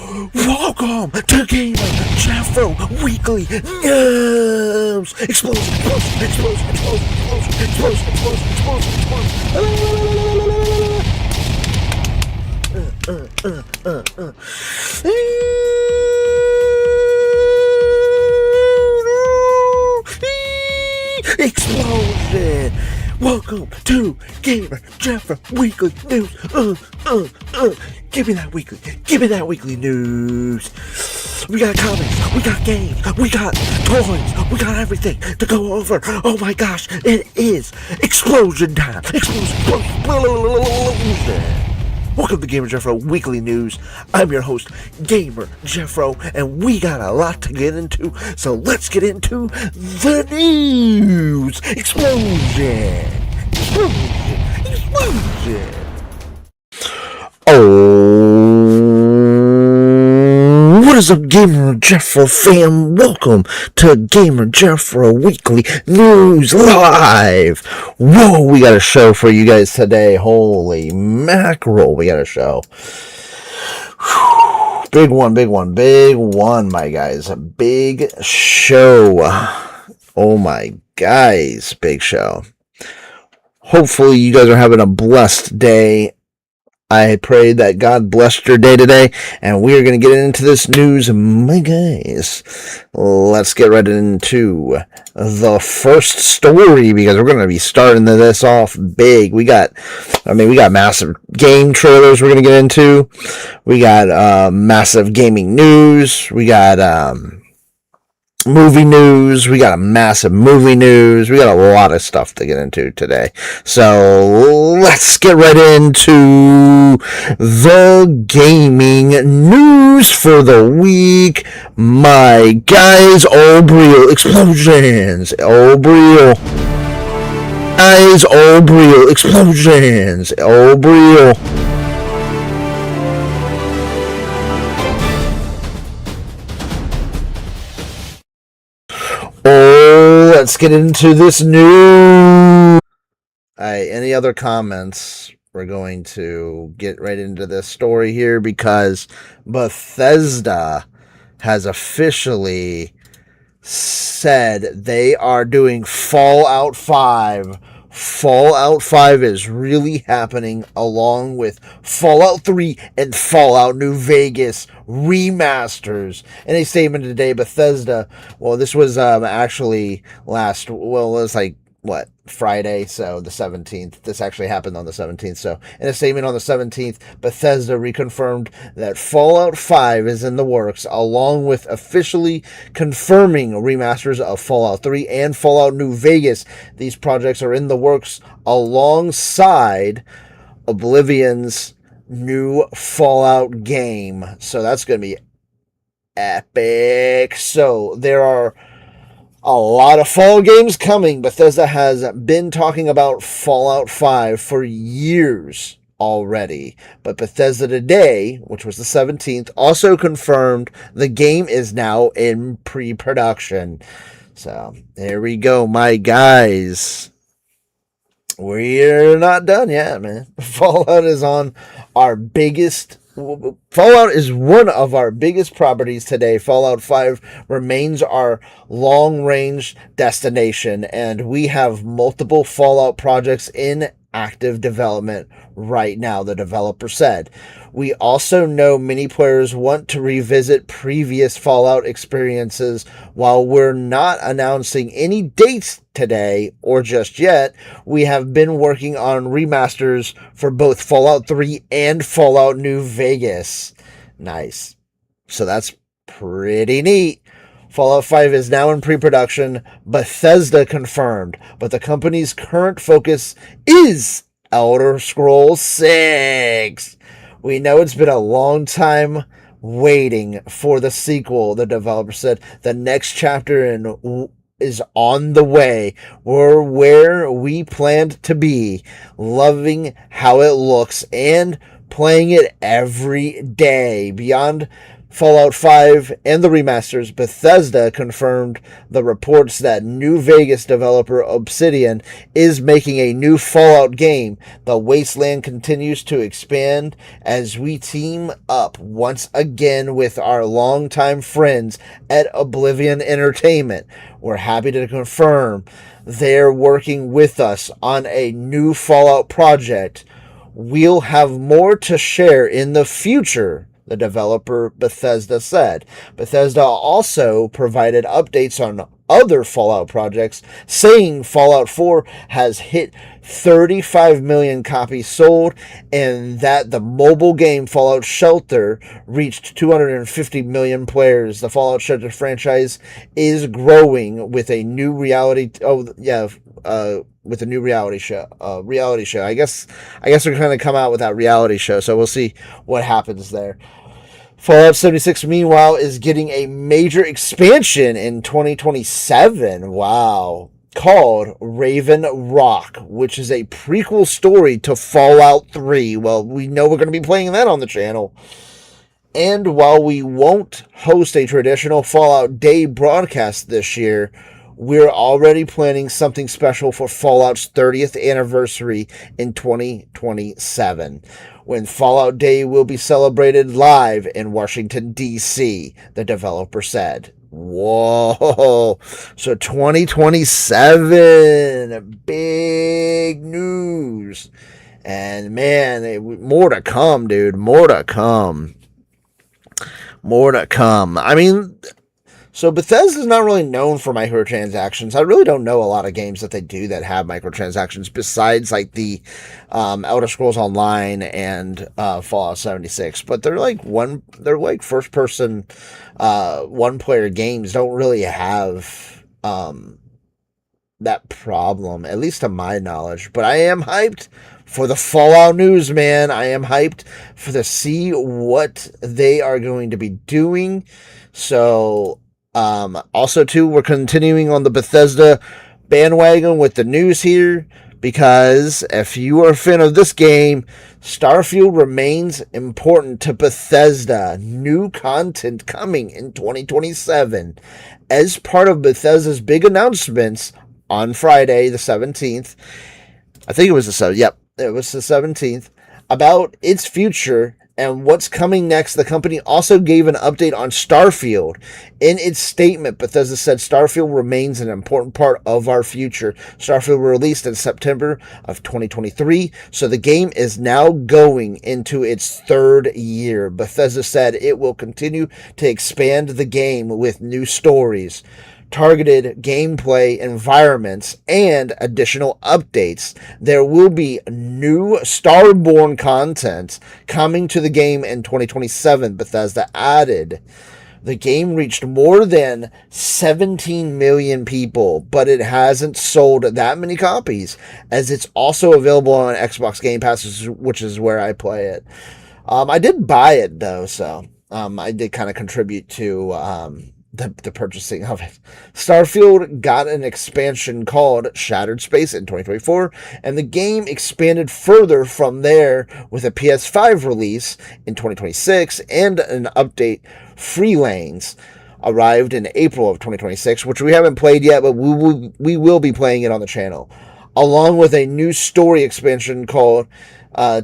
Welcome to Gamer Jeffro Weekly News! Explosion, explosion, explosion, explosion, explosion, explosion, explosion, explosion! Explosion! Welcome to Gamer Jeffro Weekly News. Give me that weekly news. We got comics, we got games, we got toys, we got everything to go over. Oh my gosh, it is explosion time. Explosion. Welcome to Gamer Jeffro Weekly News. I'm your host, Gamer Jeffro, and we got a lot to get into, so let's get into the news. Explosion. Oh, what is up, Gamer Jeffro fam? Welcome to Gamer Jeffro Weekly News Live. Whoa, we got a show for you guys today. Holy mackerel, we got a show. Big one, my guys. A big show. Oh my guys, big show. Hopefully you guys are having a blessed day. I pray that God blessed your day today, and we are going to get into this news, my guys. Let's get right into the first story, because we're going to be starting this off big. We got massive game trailers we're going to get into. We got massive gaming news. We got movie news. We got a massive movie news. We got a lot of stuff to get into today. So let's get right into the gaming news for the week. My guys, Obriel explosions. Obriel explosions. Obriel. Oh, let's get into this news. Any other comments? We're going to get right into this story here because Bethesda has officially said they are doing Fallout 5. Fallout 5 is really happening, along with Fallout 3 and Fallout New Vegas remasters. In a statement today, Bethesda, this was actually Friday, so the 17th. This actually happened on the 17th. So in a statement on the 17th, Bethesda reconfirmed that Fallout 5 is in the works, along with officially confirming remasters of Fallout 3 and Fallout New Vegas. These projects are in the works alongside Oblivion's new Fallout game. So that's going to be epic. So there are a lot of Fallout games coming. Bethesda has been talking about Fallout 5 for years already. But Bethesda today, which was the 17th, also confirmed the game is now in pre-production. So there we go, my guys. We're not done yet, man. Fallout is one of our biggest properties today. Fallout 5 remains our long-range destination, and we have multiple Fallout projects in active development right now, the developer said. We also know many players want to revisit previous Fallout experiences. While we're not announcing any dates today or just yet, we have been working on remasters for both Fallout 3 and Fallout New Vegas. Nice. So that's pretty neat. Fallout 5 is now in pre-production, Bethesda confirmed, but the company's current focus is Elder Scrolls 6. We know it's been a long time waiting for the sequel, the developer said. The next chapter is on the way. We're where we planned to be, loving how it looks and playing it every day. Beyond Fallout 5 and the remasters, Bethesda confirmed the reports that New Vegas developer Obsidian is making a new Fallout game. The Wasteland continues to expand as we team up once again with our longtime friends at Oblivion Entertainment. We're happy to confirm they're working with us on a new Fallout project. We'll have more to share in the future, the developer Bethesda said. Bethesda also provided updates on other Fallout projects, saying Fallout 4 has hit 35 million copies sold and that the mobile game Fallout Shelter reached 250 million players. The Fallout Shelter franchise is growing with a new reality. With a new reality show. I guess we're going to come out with that reality show, so we'll see what happens there. Fallout 76, meanwhile, is getting a major expansion in 2027. Wow. Called Raven Rock, which is a prequel story to Fallout 3. Well, we know we're going to be playing that on the channel. And while we won't host a traditional Fallout Day broadcast this year, we're already planning something special for Fallout's 30th anniversary in 2027, when Fallout Day will be celebrated live in Washington, D.C., the developer said. Whoa. So 2027, big news. And man, more to come, dude. More to come. I mean, so Bethesda's not really known for microtransactions. I really don't know a lot of games that they do that have microtransactions besides like the Elder Scrolls Online and Fallout 76. But they're like first person one player games don't really have that problem, at least to my knowledge. But I am hyped for the Fallout news, man. I am hyped to see what they are going to be doing. So also, too, we're continuing on the Bethesda bandwagon with the news here, because if you are a fan of this game, Starfield remains important to Bethesda. New content coming in 2027 as part of Bethesda's big announcements on Friday, the 17th. I think it was the 7th. Yep, it was the 17th. About its future and what's coming next. The company also gave an update on Starfield. In its statement, Bethesda said Starfield remains an important part of our future. Starfield was released in September of 2023, so the game is now going into its third year. Bethesda said it will continue to expand the game with new stories, targeted gameplay environments, and additional updates. There will be new Starborn content coming to the game in 2027, Bethesda added. The game reached more than 17 million people, but it hasn't sold that many copies, as it's also available on Xbox Game Pass, which is where I play it. I did buy it, though, so I did kind of contribute to the purchasing of it. Starfield got an expansion called Shattered Space in 2024, and the game expanded further from there with a PS5 release in 2026 and an update. Free Lanes arrived in April of 2026, which we haven't played yet, but we will be playing it on the channel, along with a new story expansion called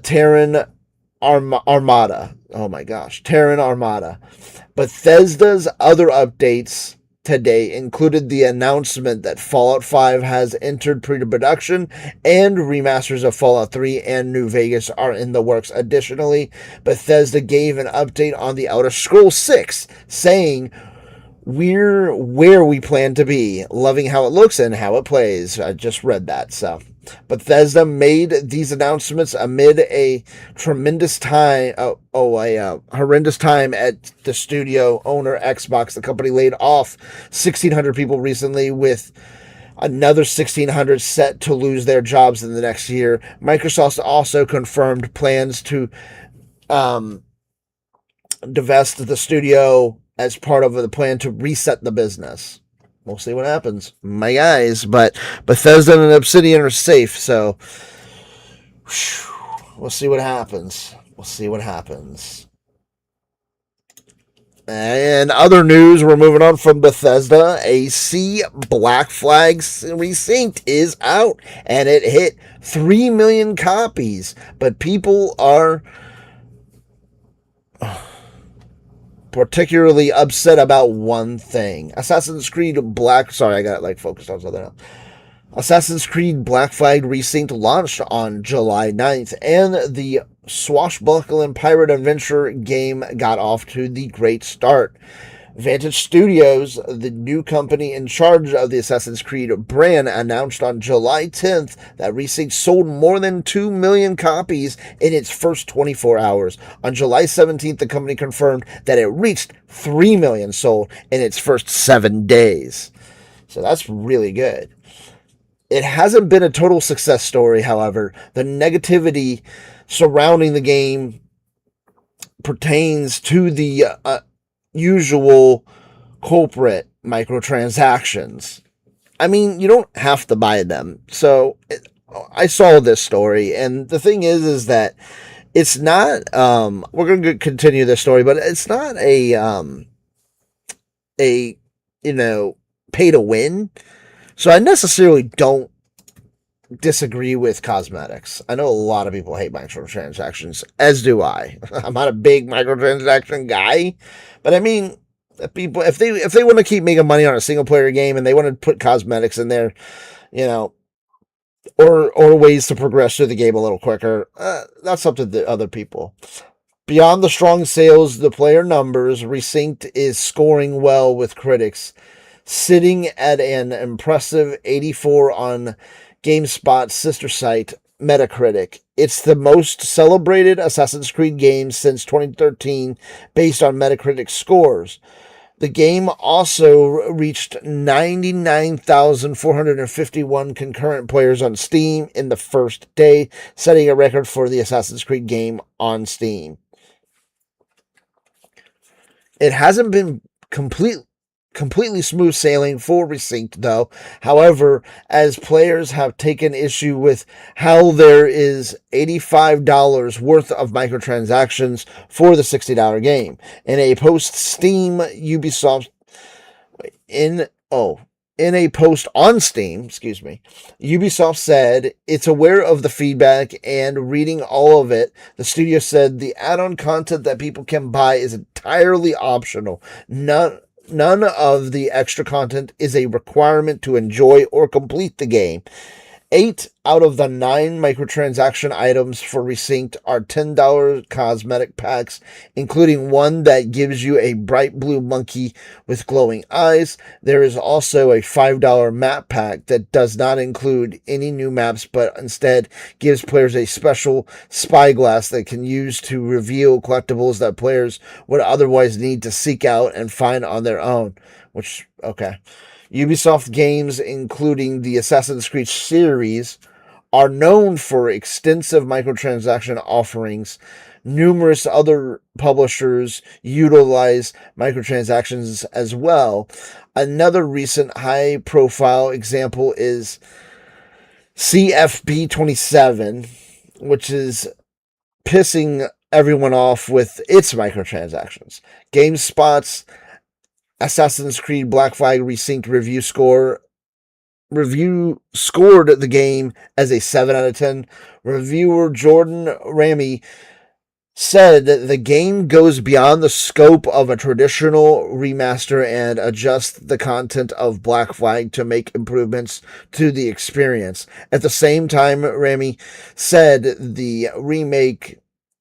Terran Armada. Oh my gosh, Terran Armada. Bethesda's other updates today included the announcement that Fallout 5 has entered pre-production and remasters of Fallout 3 and New Vegas are in the works. Additionally, Bethesda gave an update on the Elder Scrolls 6, saying, "We're where we plan to be, loving how it looks and how it plays." I just read that, so Bethesda made these announcements amid a horrendous time at the studio owner Xbox. The company laid off 1,600 people recently, with another 1,600 set to lose their jobs in the next year. Microsoft also confirmed plans to divest the studio as part of the plan to reset the business. We'll see what happens, my guys. But Bethesda and Obsidian are safe, so we'll see what happens. And other news, we're moving on from Bethesda. AC Black Flag Resynced is out, and it hit 3 million copies. But people are particularly upset about one thing. Assassin's Creed Black... Sorry, I got like focused on something else. Assassin's Creed Black Flag Resynced launched on July 9th, and the swashbuckling pirate adventure game got off to the great start. Vantage Studios, the new company in charge of the Assassin's Creed brand, announced on July 10th that Resynced sold more than 2 million copies in its first 24 hours. On July 17th, the company confirmed that it reached 3 million sold in its first 7 days. So that's really good. It hasn't been a total success story, however. The negativity surrounding the game pertains to the usual culprit, microtransactions. I mean, you don't have to buy them. So I saw this story, and the thing is that it's not, we're going to continue this story, but it's not a pay to win. So I necessarily don't disagree with cosmetics. I know a lot of people hate microtransactions, as do I. I'm not a big microtransaction guy, but I mean, if they want to keep making money on a single player game and they want to put cosmetics in there, or ways to progress through the game a little quicker, that's up to the other people. Beyond the strong sales, the player numbers, Resynced is scoring well with critics, sitting at an impressive 84 on GameSpot's sister site, Metacritic. It's the most celebrated Assassin's Creed game since 2013, based on Metacritic scores. The game also reached 99,451 concurrent players on Steam in the first day, setting a record for the Assassin's Creed game on Steam. It hasn't been completely smooth sailing for Resynced, though. However, as players have taken issue with how there is $85 worth of microtransactions for the $60 game. In a post on Steam, Ubisoft said it's aware of the feedback, and reading all of it, the studio said the add-on content that people can buy is entirely optional. None of the extra content is a requirement to enjoy or complete the game. 8 out of the 9 microtransaction items for Resynced are $10 cosmetic packs, including one that gives you a bright blue monkey with glowing eyes. There is also a $5 map pack that does not include any new maps, but instead gives players a special spyglass that can use to reveal collectibles that players would otherwise need to seek out and find on their own. Ubisoft games, including the Assassin's Creed series, are known for extensive microtransaction offerings. Numerous other publishers utilize microtransactions as well. Another recent high-profile example is CFB27, which is pissing everyone off with its microtransactions. GameSpot's Assassin's Creed Black Flag Resynced review scored the game as a 7 out of 10. Reviewer Jordan Ramy said that the game goes beyond the scope of a traditional remaster and adjusts the content of Black Flag to make improvements to the experience. At the same time, Ramy said the remake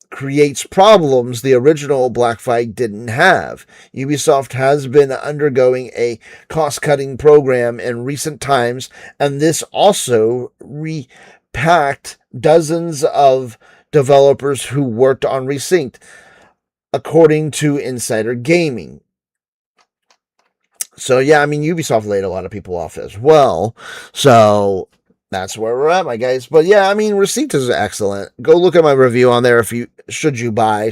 creates problems the original Black Flag didn't have. Ubisoft has been undergoing a cost-cutting program in recent times, and this also repacked dozens of developers who worked on Resynced, according to Insider Gaming. So yeah, I mean, Ubisoft laid a lot of people off as well. So that's where we're at, my guys. But yeah, I mean, Resynced is excellent. Go look at my review on there. Should you buy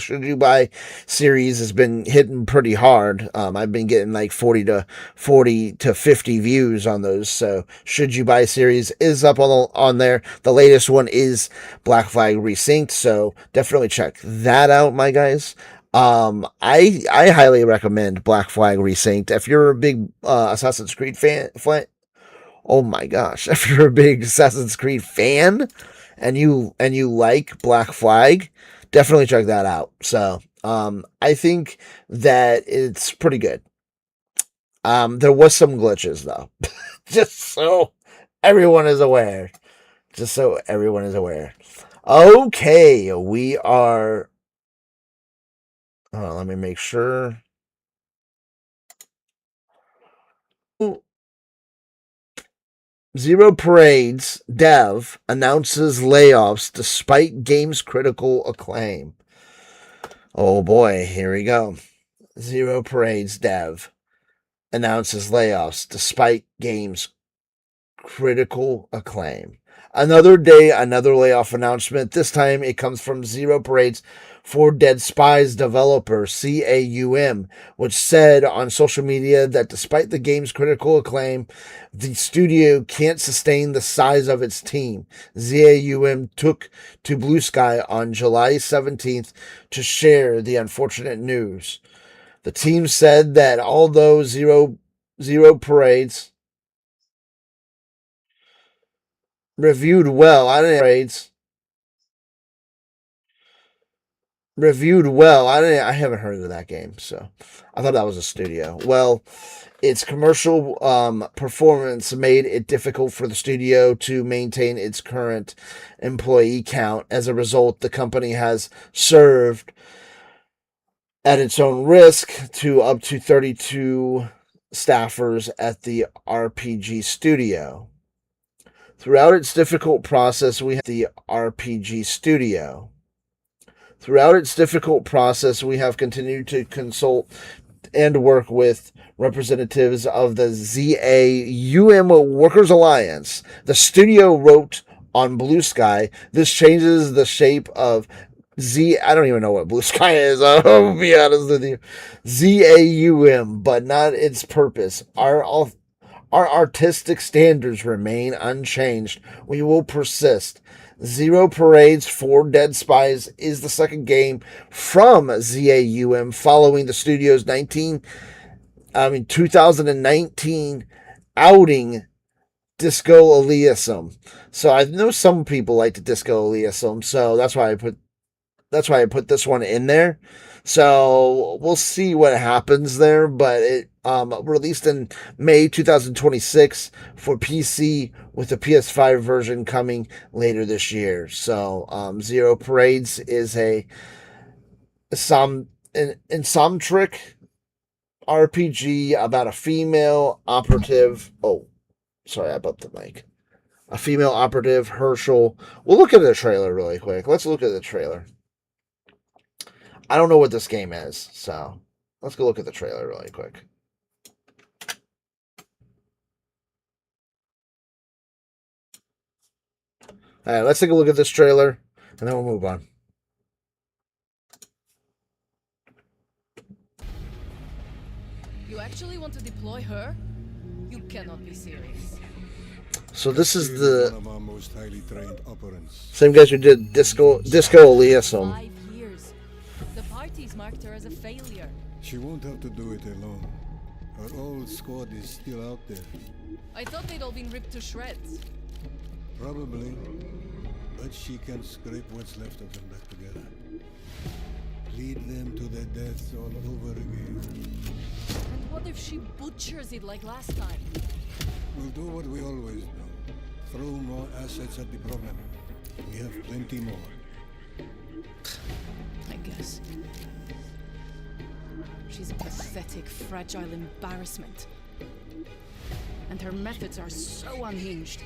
series has been hitting pretty hard. I've been getting like 40 to 50 views on those. So should you buy series is up on there. The latest one is Black Flag Resynced. So definitely check that out, my guys. I highly recommend Black Flag Resynced. If you're a big Assassin's Creed oh my gosh, if you're a big Assassin's Creed fan and you like Black Flag, definitely check that out. So, I think that it's pretty good. There was some glitches though. Just so everyone is aware. Just so everyone is aware. Okay, we are. Let me make sure. Zero Parade's dev announces layoffs despite game's critical acclaim. Oh boy, here we go. Zero Parade's dev announces layoffs despite game's critical acclaim. Another day, another layoff announcement. This time it comes from Zero Parade's For Dead Spies developer, CAUM, which said on social media that despite the game's critical acclaim, the studio can't sustain the size of its team. CAUM took to Blue Sky on July 17th to share the unfortunate news. The team said that although Zero Parade's reviewed well. I haven't heard of that game, so I thought that was a studio. Well, its commercial performance made it difficult for the studio to maintain its current employee count. As a result, the company has served at its own risk to up to 32 staffers at the RPG studio. Throughout its difficult process, we have continued to consult and work with representatives of the ZAUM Workers Alliance. The studio wrote on Blue Sky, this changes the shape of I don't even know what Blue Sky is. I'll be honest with you. ZAUM, but not its purpose. Our artistic standards remain unchanged. We will persist. Zero Parade's For Dead Spies is the second game from ZAUM following the studio's 2019 outing Disco Elysium. So I know some people like the Disco Elysium, so that's why I put this one in there. So we'll see what happens there, but it released in May 2026 for PC with the PS5 version coming later this year. So Zero Parades is an isometric RPG about a female operative. Oh, sorry, I bumped the mic. A female operative, Herschel. We'll look at the trailer really quick. Let's look at the trailer. I don't know what this game is, so let's go look at the trailer really quick. All right, let's take a look at this trailer, and then we'll move on. You actually want to deploy her? You cannot be serious. So this is the same guys who did Disco Elysium. 5 years. The parties marked her as a failure. She won't have to do it alone. Her old squad is still out there. I thought they'd all been ripped to shreds. Probably. But she can scrape what's left of them back together. Lead them to their deaths all over again. And what if she butchers it like last time? We'll do what we always do. Throw more assets at the problem. We have plenty more. I guess. She's a pathetic, fragile embarrassment. And her methods are so unhinged.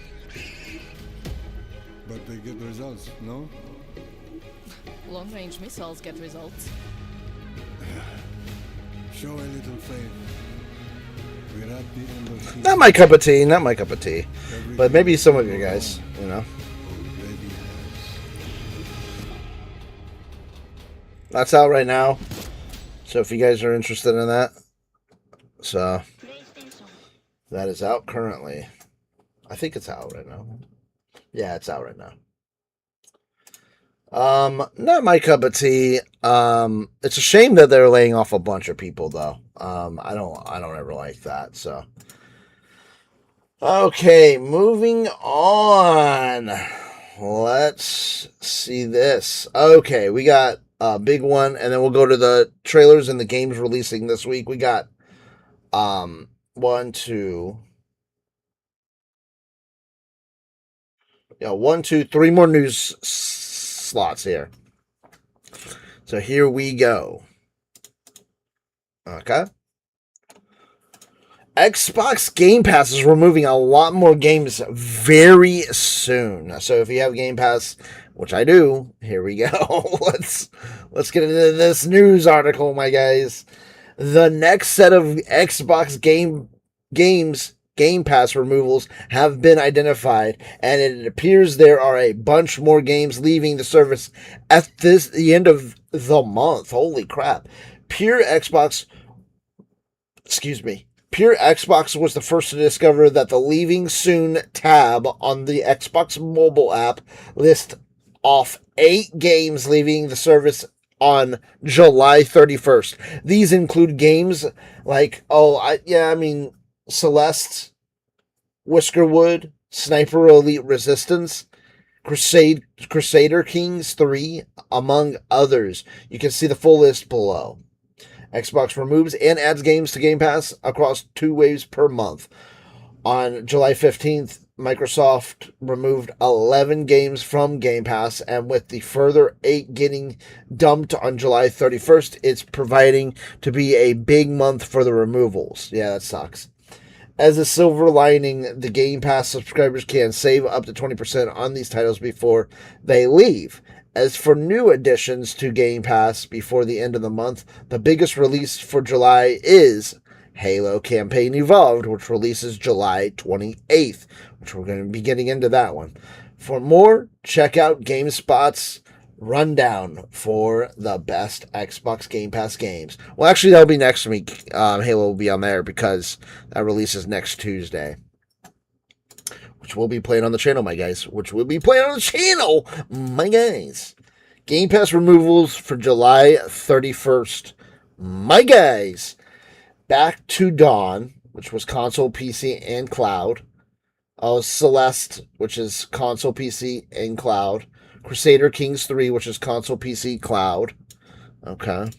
But they get results, no? Long-range missiles get results. Show a little faith. We're at the end of season. Not my cup of tea. But maybe some of you guys, you know. That's out right now. So if you guys are interested in that. So that is out currently. I think it's out right now. Yeah, it's out right now. Not my cup of tea. It's a shame that they're laying off a bunch of people though. I don't ever like that. So, okay, moving on. Let's see this. Okay, we got a big one, and then we'll go to the trailers and the games releasing this week. We got one, two, yeah, one, two, three more news slots here. So here we go. Okay. Xbox Game Pass is removing a lot more games very soon. So if you have Game Pass, which I do, here we go. Let's get into this news article, my guys. The next set of Xbox Game Pass removals have been identified, and it appears there are a bunch more games leaving the service at the end of the month. Holy crap. Pure Xbox was the first to discover that the Leaving Soon tab on the Xbox mobile app lists off 8 games leaving the service on July 31st. These include games like, Celeste, Whiskerwood, Sniper Elite Resistance, Crusader Kings 3, among others. You can see the full list below. Xbox removes and adds games to Game Pass across 2 waves per month. On July 15th, Microsoft removed 11 games from Game Pass, and with the further 8 getting dumped on July 31st, it's proving to be a big month for the removals. Yeah, that sucks. As a silver lining, the Game Pass subscribers can save up to 20% on these titles before they leave. As for new additions to Game Pass before the end of the month, the biggest release for July is Halo Campaign Evolved, which releases July 28th, which we're going to be getting into that one. For more, check out GameSpot's rundown for the best Xbox Game Pass games. Well, actually, that'll be next week. Halo will be on there because that releases next Tuesday, which we'll be playing on the channel, my guys. Game Pass removals for July 31st. My guys. Back to Dawn, which was console, PC, and cloud. Celeste, which is console, PC, and cloud. Crusader Kings 3, which is console, PC, cloud. Okay.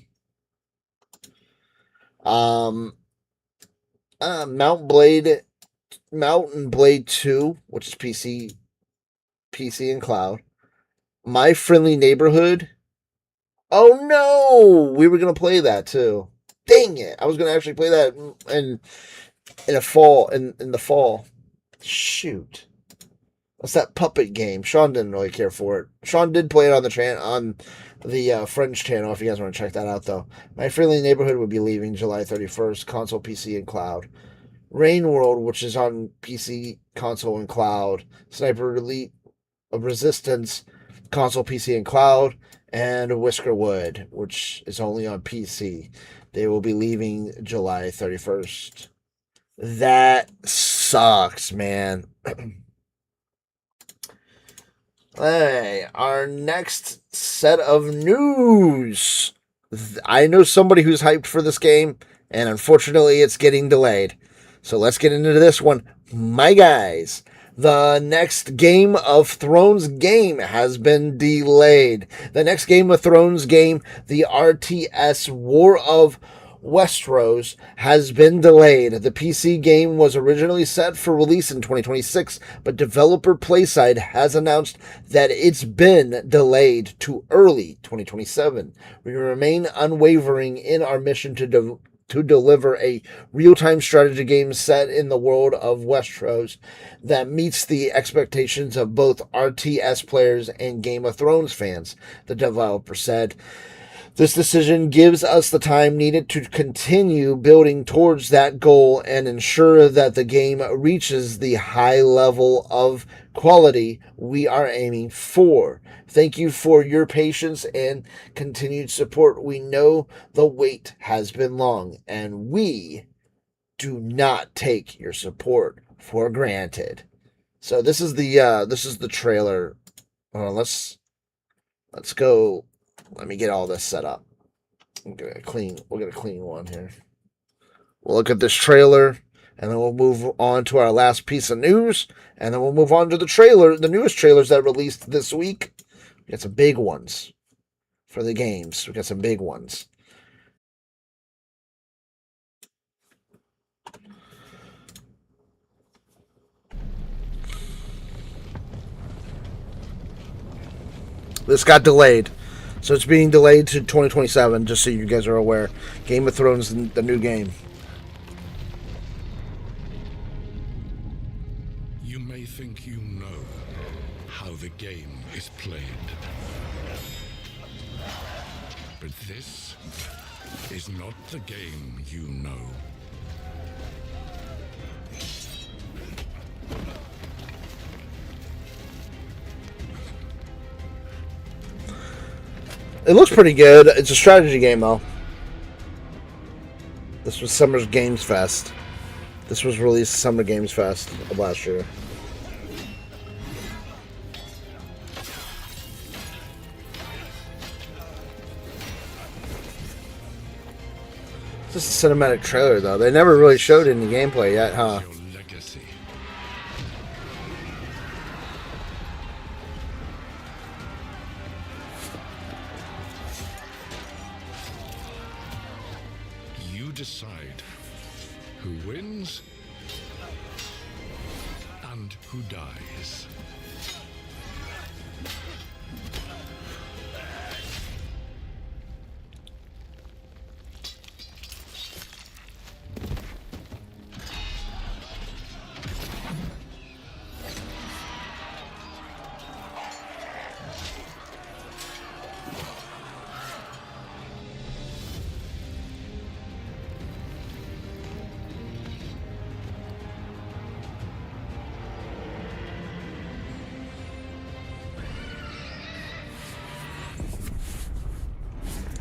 Mountain Blade 2, which is PC and cloud. My Friendly Neighborhood. Oh no! We were gonna play that too. Dang it! I was gonna actually play that in the fall. Shoot. What's that puppet game? Sean didn't really care for it. Sean did play it on the French channel if you guys want to check that out though. My Friendly Neighborhood would be leaving July 31st, console, PC, and cloud. Rain World, which is on PC, console, and cloud. Sniper Elite Resistance, console, PC, and cloud. And Whiskerwood, which is only on PC. They will be leaving July 31st. That sucks, man. Hey, our next set of news. I know somebody who's hyped for this game, and unfortunately it's getting delayed. So let's get into this one. My guys, the next Game of Thrones game has been delayed. The next Game of Thrones game, the RTS War of Westeros, has been delayed. The PC game was originally set for release in 2026, but developer Playside has announced that it's been delayed to early 2027. We remain unwavering in our mission to deliver a real-time strategy game set in the world of Westeros that meets the expectations of both RTS players and Game of Thrones fans, the developer said. This decision gives us the time needed to continue building towards that goal and ensure that the game reaches the high level of quality we are aiming for. Thank you for your patience and continued support. We know the wait has been long, and we do not take your support for granted. So this is the trailer. Let's Let's go. Let me get all this set up. We'll get a clean one here. We'll look at this trailer, and then we'll move on to our last piece of news, and then we'll move on to the newest trailers that released this week. We got some big ones for the games. We got some big ones. This got delayed. So it's being delayed to 2027, just so you guys are aware. Game of Thrones, the new game. You may think you know how the game is played. But this is not the game you know. It looks pretty good. It's a strategy game, though. This was Summer's Games Fest. This was released Summer Games Fest of last year. It's just a cinematic trailer, though. They never really showed any gameplay yet, huh? Your legacy. You decide who wins and who dies.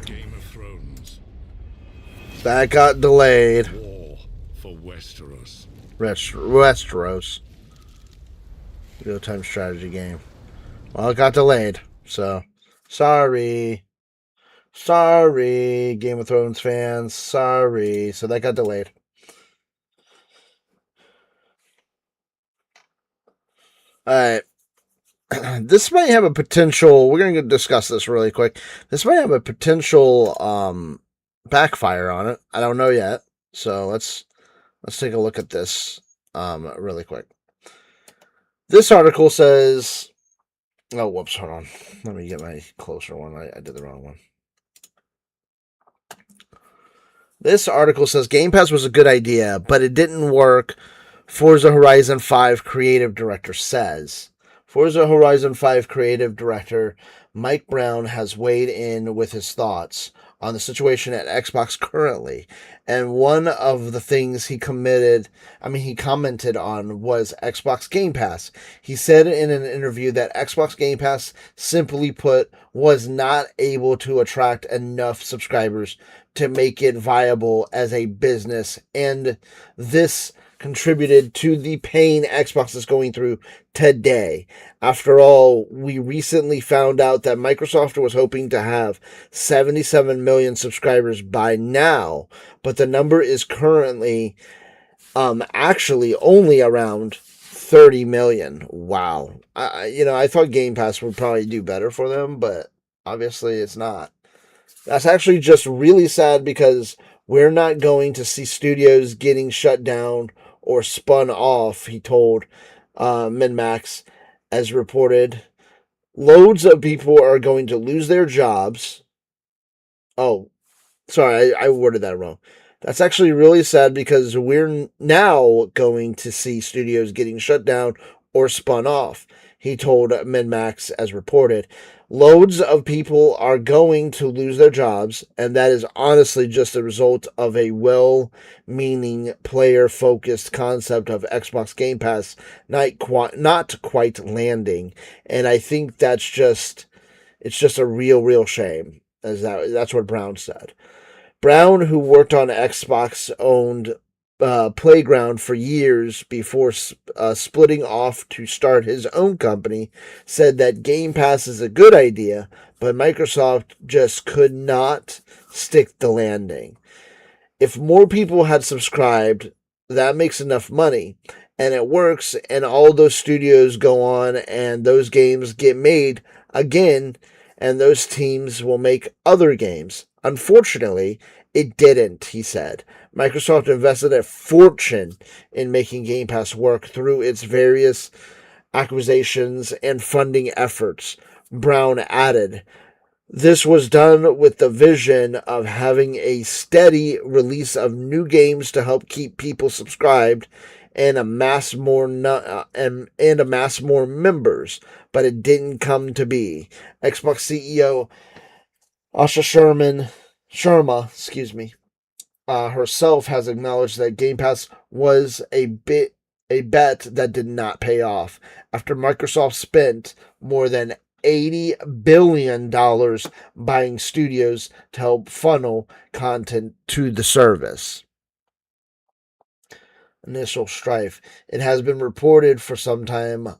Game of Thrones. That got delayed. War for Westeros. Westeros. Real-time strategy game. Well, it got delayed, so sorry. Sorry, Game of Thrones fans. Sorry. So that got delayed. Alright. This might have a potential. We're going to discuss this really quick. This might have a potential backfire on it. I don't know yet. So let's take a look at this really quick. This article says, oh, whoops, hold on. Let me get my closer one. I did the wrong one. This article says Game Pass was a good idea, but it didn't work, Forza Horizon 5 creative director says. Forza Horizon 5 creative director Mike Brown has weighed in with his thoughts on the situation at Xbox currently, and one of the things he commented on was Xbox Game Pass. He said in an interview that Xbox Game Pass, simply put, was not able to attract enough subscribers to make it viable as a business, and this contributed to the pain Xbox is going through today. After all, we recently found out that Microsoft was hoping to have 77 million subscribers by now, but the number is currently actually only around 30 million. Wow. I thought Game Pass would probably do better for them, but obviously it's not. That's actually just really sad because we're not going to see studios getting shut down or spun off, he told MinMax, as reported. Loads of people are going to lose their jobs. Oh, sorry, I worded that wrong. That's actually really sad because we're now going to see studios getting shut down or spun off, he told MinMax, as reported. Loads of people are going to lose their jobs, and that is honestly just a result of a well-meaning, player-focused concept of Xbox Game Pass not quite landing. And I think it's just a real shame. That's what Brown said. Brown, who worked on Xbox-owned Playground for years before splitting off to start his own company, said that Game Pass is a good idea, but Microsoft just could not stick the landing. If more people had subscribed, that makes enough money, and it works, and all those studios go on, and those games get made again, and those teams will make other games. Unfortunately, it didn't, he said. Microsoft invested a fortune in making Game Pass work through its various acquisitions and funding efforts. Brown added, this was done with the vision of having a steady release of new games to help keep people subscribed and amass more members, but it didn't come to be. Xbox CEO Asha Sharma, herself has acknowledged that Game Pass was a bet that did not pay off after Microsoft spent more than $80 billion buying studios to help funnel content to the service. Initial strife. It has been reported for some time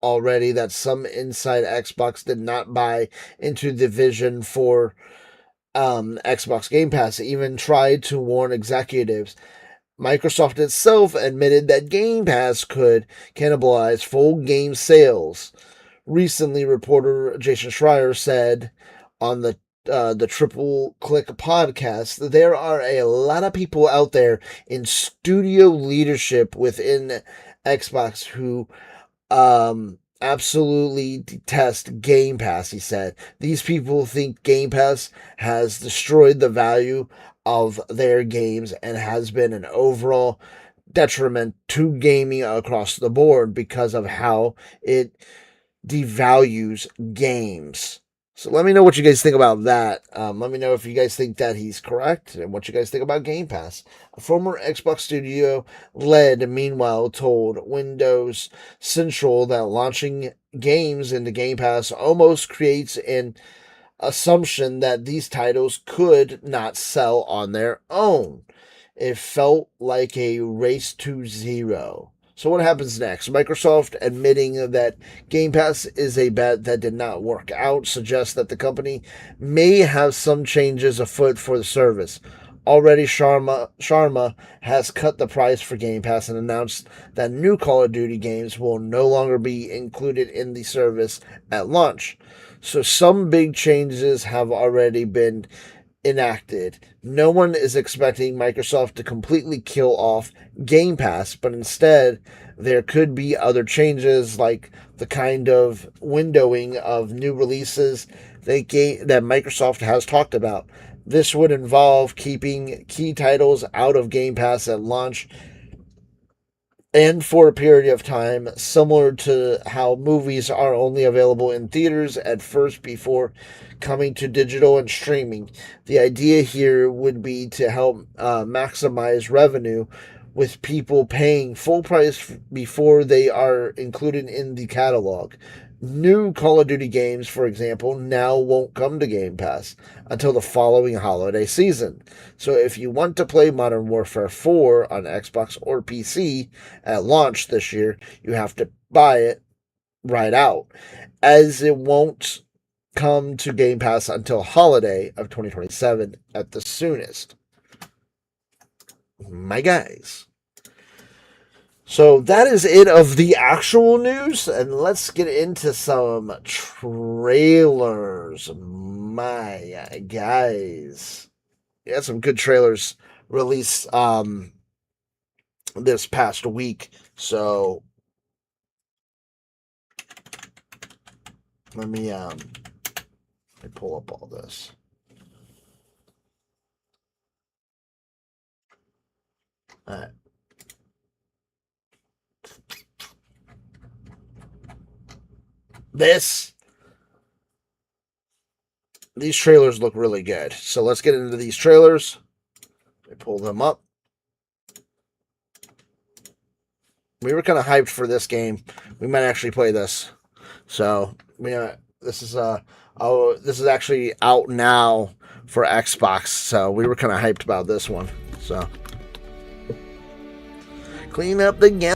already that some inside Xbox did not buy into the vision for Xbox Game Pass, even tried to warn executives. Microsoft itself admitted that Game Pass could cannibalize full game sales. Recently, reporter Jason Schreier said on the Triple Click podcast, there are a lot of people out there in studio leadership within Xbox who absolutely detest Game Pass, he said. These people think Game Pass has destroyed the value of their games and has been an overall detriment to gaming across the board because of how it devalues games. So let me know what you guys think about that. Let me know if you guys think that he's correct and what you guys think about Game Pass. A former Xbox studio lead, meanwhile, told Windows Central that launching games into Game Pass almost creates an assumption that these titles could not sell on their own. It felt like a race to zero. So what happens next? Microsoft admitting that Game Pass is a bet that did not work out suggests that the company may have some changes afoot for the service. Already, Sharma has cut the price for Game Pass and announced that new Call of Duty games will no longer be included in the service at launch. So some big changes have already been enacted. No one is expecting Microsoft to completely kill off Game Pass, but instead there could be other changes like the kind of windowing of new releases that Microsoft has talked about. This would involve keeping key titles out of Game Pass at launch and for a period of time, similar to how movies are only available in theaters at first before coming to digital and streaming. The idea here would be to help maximize revenue with people paying full price before they are included in the catalog. New Call of Duty games, for example, now won't come to Game Pass until the following holiday season. So if you want to play Modern Warfare 4 on Xbox or PC at launch this year, you have to buy it right out, as it won't come to Game Pass until holiday of 2027 at the soonest. My guys. So that is it of the actual news, and let's get into some trailers. My guys, we had some good trailers released this past week. So let me pull up all this. All right. These trailers look really good. So let's get into these trailers. I pull them up. We were kind of hyped for this game. We might actually play this. So this is actually out now for Xbox. So we were kind of hyped about this one. So clean up the game.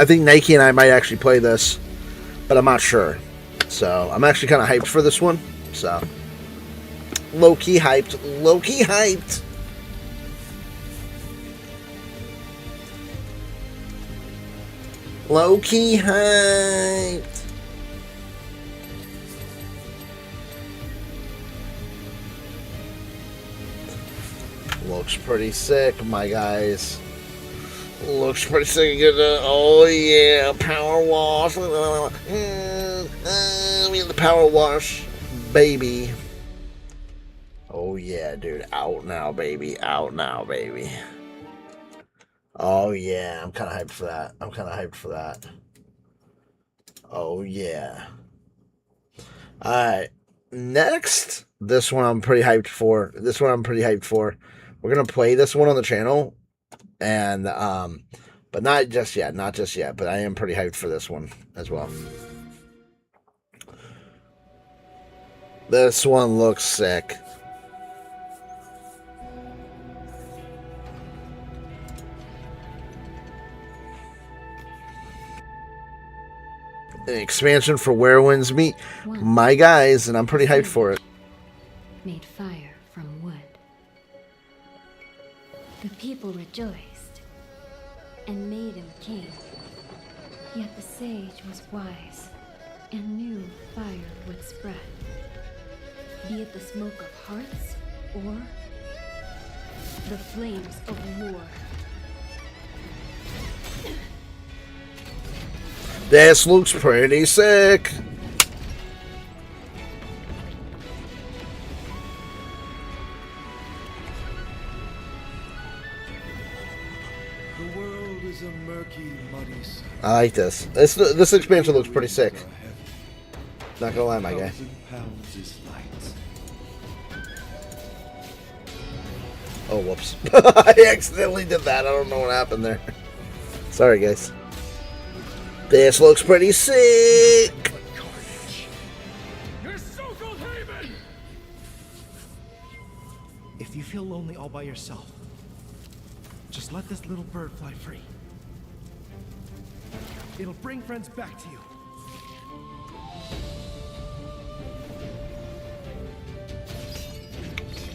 I think Nike and I might actually play this, but I'm not sure. So I'm actually kind of hyped for this one. So low-key hyped. Low-key hyped. Low-key hyped. Looks pretty sick, my guys. Looks pretty sick. Oh yeah, power wash. We have the power wash, baby. Oh yeah, dude. Out now, baby. Out now, baby. Oh yeah, I'm kind of hyped for that. I'm kind of hyped for that. Oh yeah. All right. Next, this one I'm pretty hyped for. We're gonna play this one on the channel, and but not just yet. But I am pretty hyped for this one as well. This one looks sick. An expansion for Where Winds Meet, my guys, and I'm pretty hyped for it. Made fire from wood. The people rejoiced and made him king. Yet the sage was wise and knew fire would spread, be it the smoke of hearts or the flames of war. This looks pretty sick. The world is a murky, muddy sea. I like this. This expansion looks pretty sick. Not gonna lie, my guy. Pounds is light. Oh, whoops. I accidentally did that. I don't know what happened there. Sorry, guys. This looks pretty sick. If you feel lonely all by yourself, just let this little bird fly free. It'll bring friends back to you.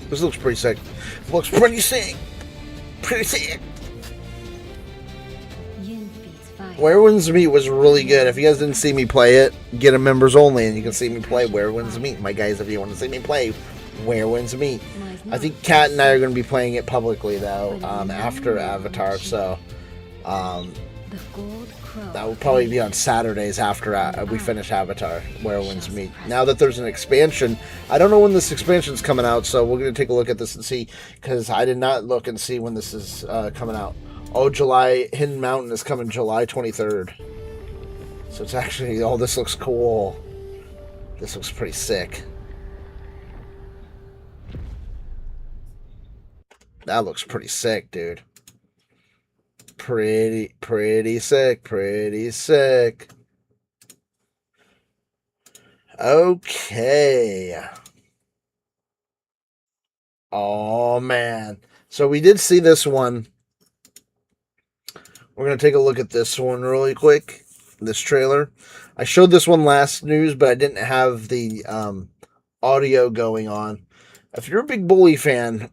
This looks pretty sick. Looks pretty sick. Pretty sick. Yin feeds fire. Where Winds Meet was really good. If you guys didn't see me play it, get a members only, and you can see me play Where Winds Meet. My guys, if you want to see me play Where Winds Meet. I think Kat and I are going to be playing it publicly, though, after Avatar, so The gold crow. that will probably be on Saturdays after we finish Avatar, Where Winds Meet. Now that there's an expansion, I don't know when this expansion's coming out, so we're going to take a look at this and see, because I did not look and see when this is coming out. Oh, Hidden Mountain is coming July 23rd. So it's actually, oh, this looks cool. This looks pretty sick. That looks pretty sick, dude. Pretty sick. Pretty sick. Okay. Oh, man. So we did see this one. We're going to take a look at this one really quick. This trailer. I showed this one last news, but I didn't have the audio going on. If you're a big Bully fan,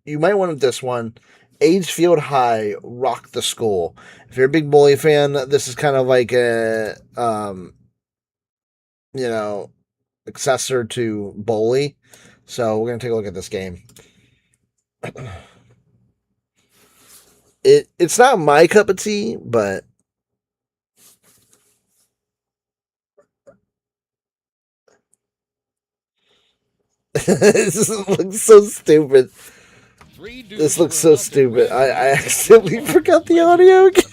you might want this one. Agefield High, Rock the School. If you're a big Bully fan, this is kind of like a, successor to Bully. So we're going to take a look at this game. It's not my cup of tea, but this looks so stupid. This looks so stupid. I accidentally forgot the audio again.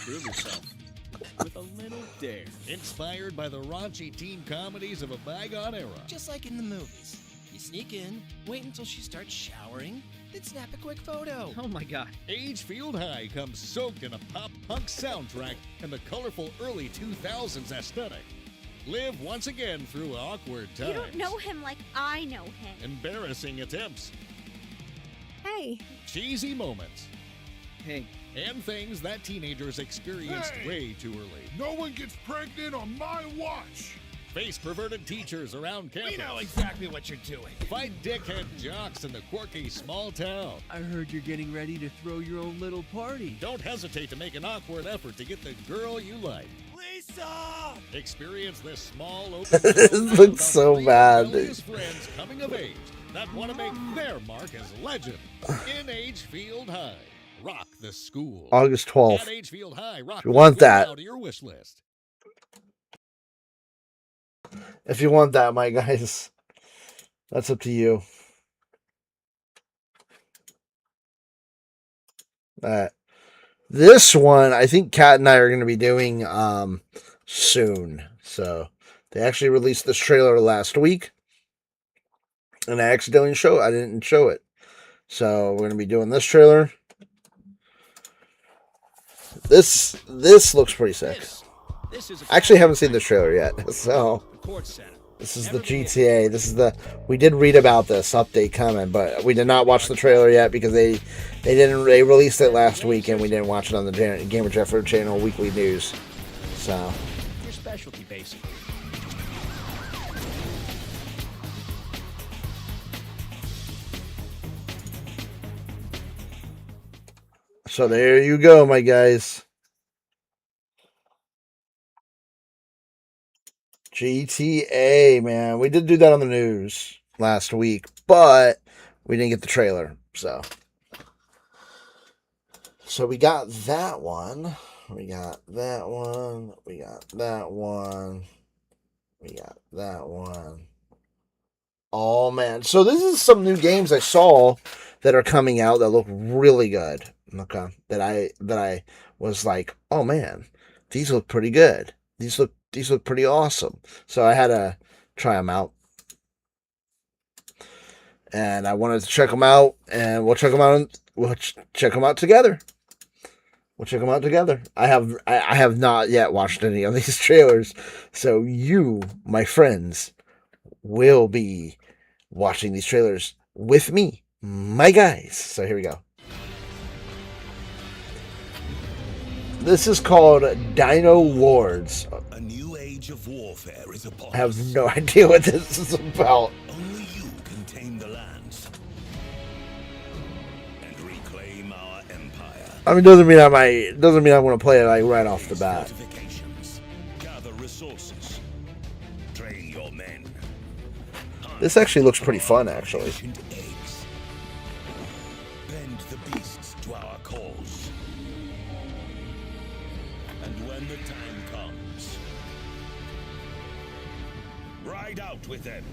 With a little dare. Inspired by the raunchy teen comedies of a bygone era. Just like in the movies. You sneak in, wait until she starts showering, then snap a quick photo. Oh my god. Agefield High comes soaked in a pop-punk soundtrack and the colorful early 2000s aesthetic. Live once again through awkward times. You don't know him like I know him. Embarrassing attempts. Hey. Cheesy moments. Hey, and things that teenagers experienced way too early. No one gets pregnant on my watch. Face perverted teachers around campus. We know exactly what you're doing. Fight dickhead jocks in the quirky small town. I heard you're getting ready to throw your own little party. Don't hesitate to make an awkward effort to get the girl you like. Lisa! Experience this small open This looks so bad. rebellious friends coming of age that want to make their mark as legends in Agefield High. Rock the school. August 12th. At Agefield High, rock If you the want school that. now to your wish list. If you want that, my guys, that's up to you. This one, I think Kat and I are going to be doing soon. So they actually released this trailer last week, and I didn't show it. So we're going to be doing this trailer. This looks pretty sick. This is I actually haven't seen this trailer yet, so court center. this is the GTA. We did read about this update coming, but we did not watch the trailer yet because they released it last week and we didn't watch it on the Gamer Jeffrey channel weekly news. So Your specialty, basically. there you go, my guys. GTA, man. We did do that on the news last week, but we didn't get the trailer. So we got that one. We got that one. We got that one. We got that one. Oh, man. So this is some new games I saw that are coming out that look really good. Okay. That I was like, oh, man, these look pretty good. These look pretty awesome. So I had to try them out. And I wanted to check them out, and we'll check them out. We'll check them out together. I have not yet watched any of these trailers, so you, my friends, will be watching these trailers with me, my guys. So here we go. This is called Dino Lords. A new age of warfare is upon us. I have no idea what this is about. Only you can tame the lands and reclaim our empire. I mean, doesn't mean I want to play it like right off the bat. Fortifications, gather resources, train your men. This actually looks pretty fun, actually. Ancient eggs. Bend the beasts to our cause. And when the time comes, ride out with them.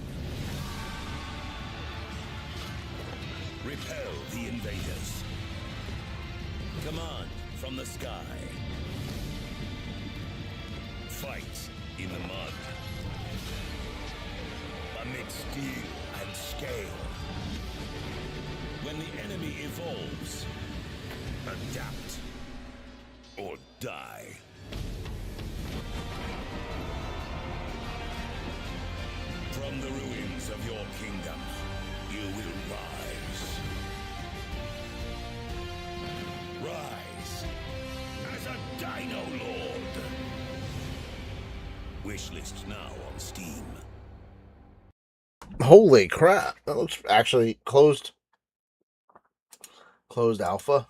Repel the invaders. Command from the sky. Fight in the mud. Amid steel and scale. When the enemy evolves, adapt or die. From the ruins of your kingdom, you will rise. Rise as a Dino Lord. Wishlist now on Steam. Holy crap. That looks actually closed alpha.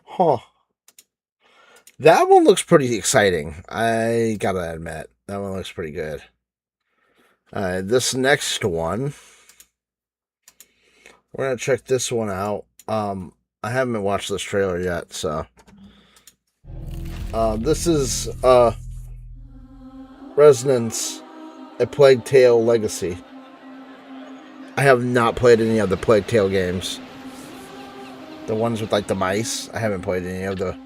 Huh. That one looks pretty exciting. I gotta admit. That one looks pretty good. This next one, we're gonna check this one out. I haven't watched this trailer yet, so this is Resonance, A Plague Tale Legacy. I have not played any of the Plague Tale games. The ones with like the mice. I haven't played any of the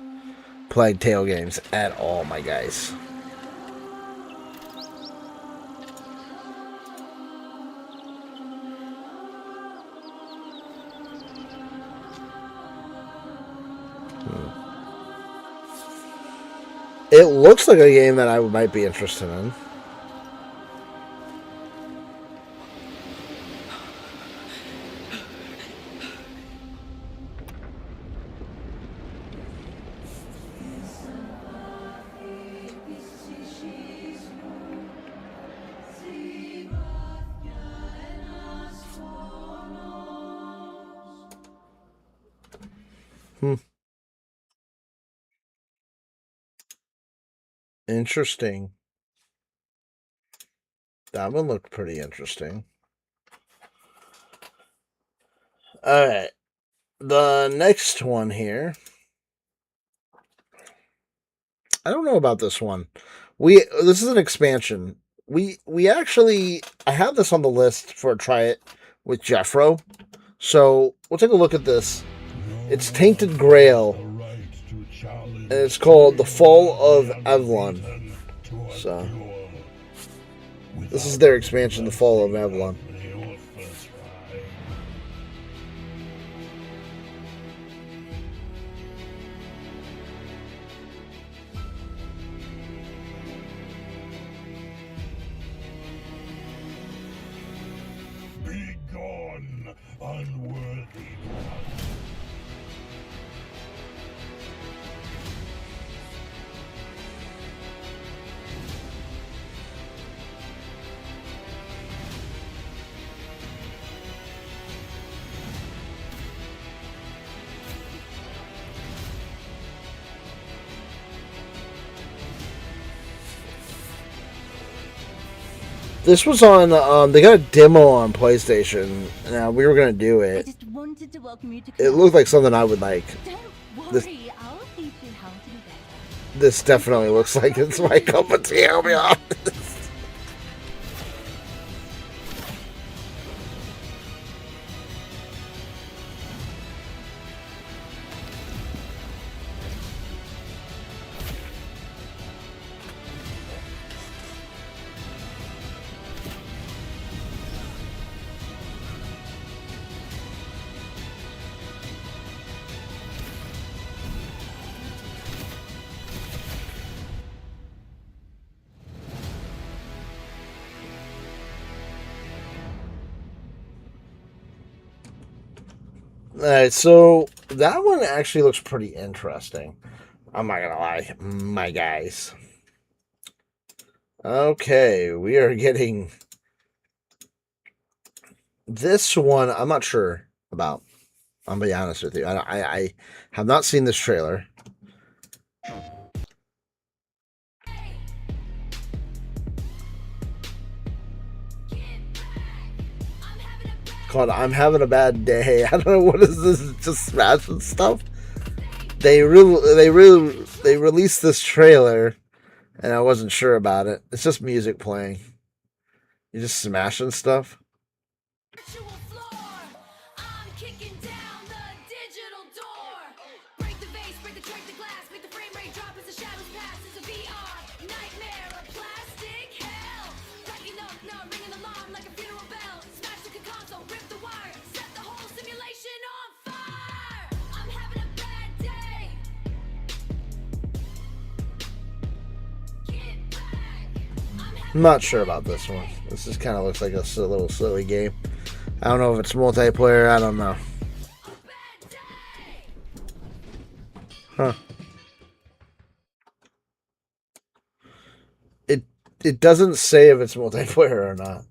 Plague Tale games at all, my guys. It looks like a game that I might be interested in. Interesting. That one looked pretty interesting. Alright. The next one here. I don't know about this one. This is an expansion. We actually I have this on the list for a try it with Jeffro. So we'll take a look at this. It's Tainted Grail. And it's called The Fall of Avalon. So this is their expansion, The Fall of Avalon. Be gone, unworthy. This was on, they got a demo on PlayStation. Now, we were going to do it. I just wanted to welcome you to It looked like something I would like. Don't worry, This, I'll teach you how to be better. this definitely looks like it's my cup of tea, I'll be honest. Alright, so that one actually looks pretty interesting. I'm not gonna lie, my guys. Okay, we are getting this one. I'm not sure about. I'm gonna be honest with you. I have not seen this trailer. Called I'm Having a Bad Day. I don't know what is this, just smashing stuff. They released this trailer and I wasn't sure about it. It's just music playing. You're just smashing stuff. I'm not sure about this one. This just kind of looks like a little silly game. I don't know if it's multiplayer. I don't know. Huh. It doesn't say if it's multiplayer or not.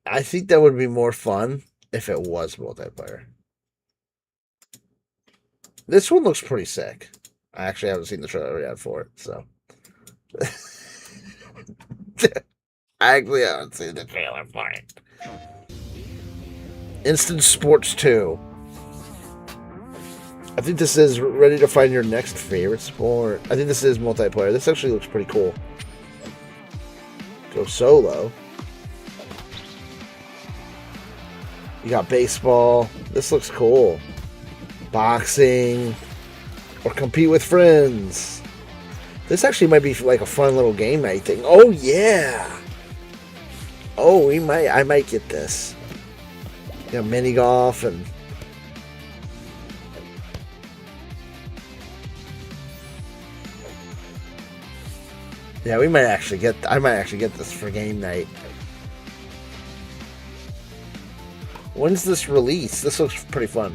I think that would be more fun if it was multiplayer. This one looks pretty sick. I actually haven't seen the trailer yet for it, so. I actually haven't seen the trailer for it. Instant Sports 2. I think this is ready to find your next favorite sport. I think this is multiplayer. This actually looks pretty cool. Go solo. You got baseball. This looks cool. Boxing. Or compete with friends. This actually might be like a fun little game night thing. Oh yeah. Oh, I might get this. You know, mini golf and yeah, I might actually get this for game night. When's this release? This looks pretty fun.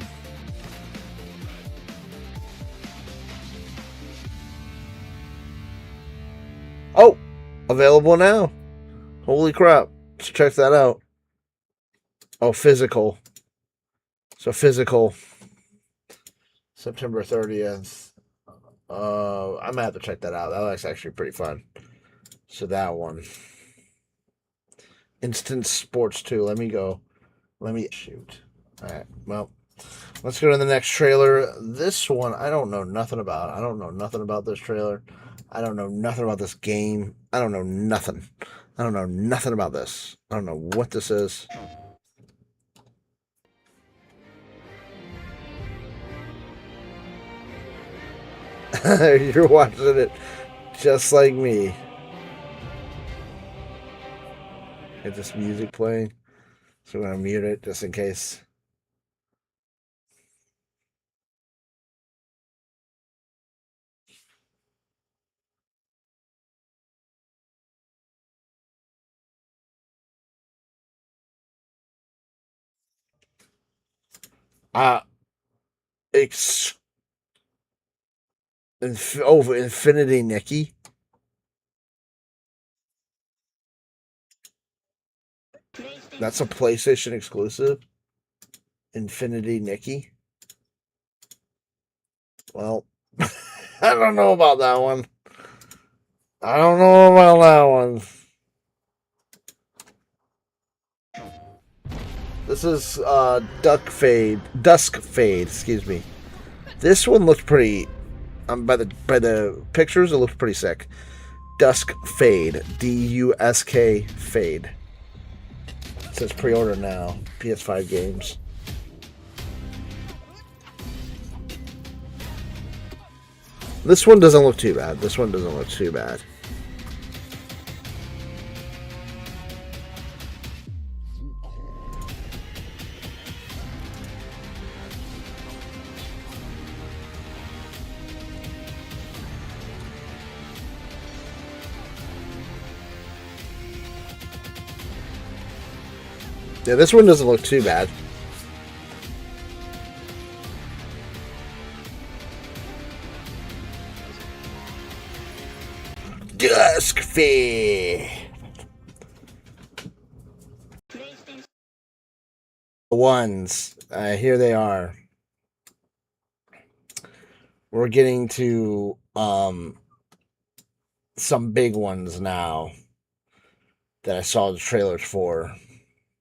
Oh, available now. Holy crap. Let's check that out. Oh, physical. So physical. September 30th. I might have to check that out. That looks actually pretty fun. So that one. Instant Sports 2. Let me go. Let me shoot. Alright, well. Let's go to the next trailer. This one, I don't know nothing about. I don't know nothing about this trailer. I don't know nothing about this game. I don't know nothing. I don't know nothing about this. I don't know what this is. You're watching it just like me. Get this music playing. So I'm going to mute it just in case. Infinity Nikki. That's a PlayStation exclusive. Infinity Nikki. Well, I don't know about that one. I don't know about that one. This is Dusk Fade, excuse me. This one looks pretty by the pictures it looks pretty sick. Dusk Fade, D-U-S-K Fade. It says pre-order now. PS5 games. This one doesn't look too bad. This one doesn't look too bad. Yeah, this one doesn't look too bad. Dusk Fade. Ones. Here they are. We're getting to some big ones now that I saw the trailers for.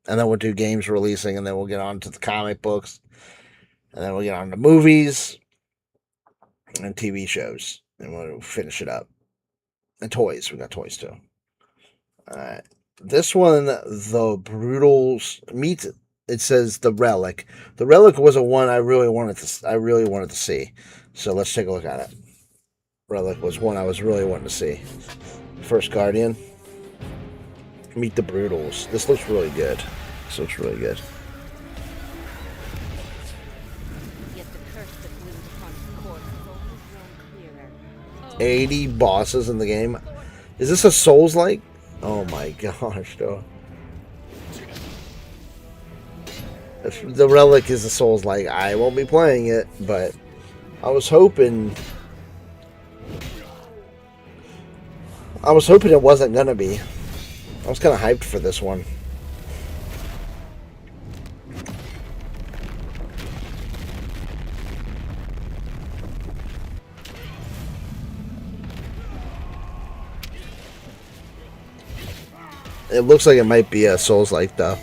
And then we'll do games releasing, and then we'll get on to the comic books. And then we'll get on to movies and TV shows. And we'll finish it up. And toys. We got toys too. Alright. This one, the Brutals meet. It says the Relic. The Relic was a one I really wanted to see. So let's take a look at it. Relic was one I was really wanting to see. First Guardian. Meet the Brutals. This looks really good. This looks really good. Yet the curse that bloomed upon his court has only grown clearer. 80 bosses in the game. Is this a Souls-like? Oh my gosh, though. If the Relic is a Souls-like, I won't be playing it, but I was hoping it wasn't gonna be. I was kind of hyped for this one. It looks like it might be a Souls-like, though.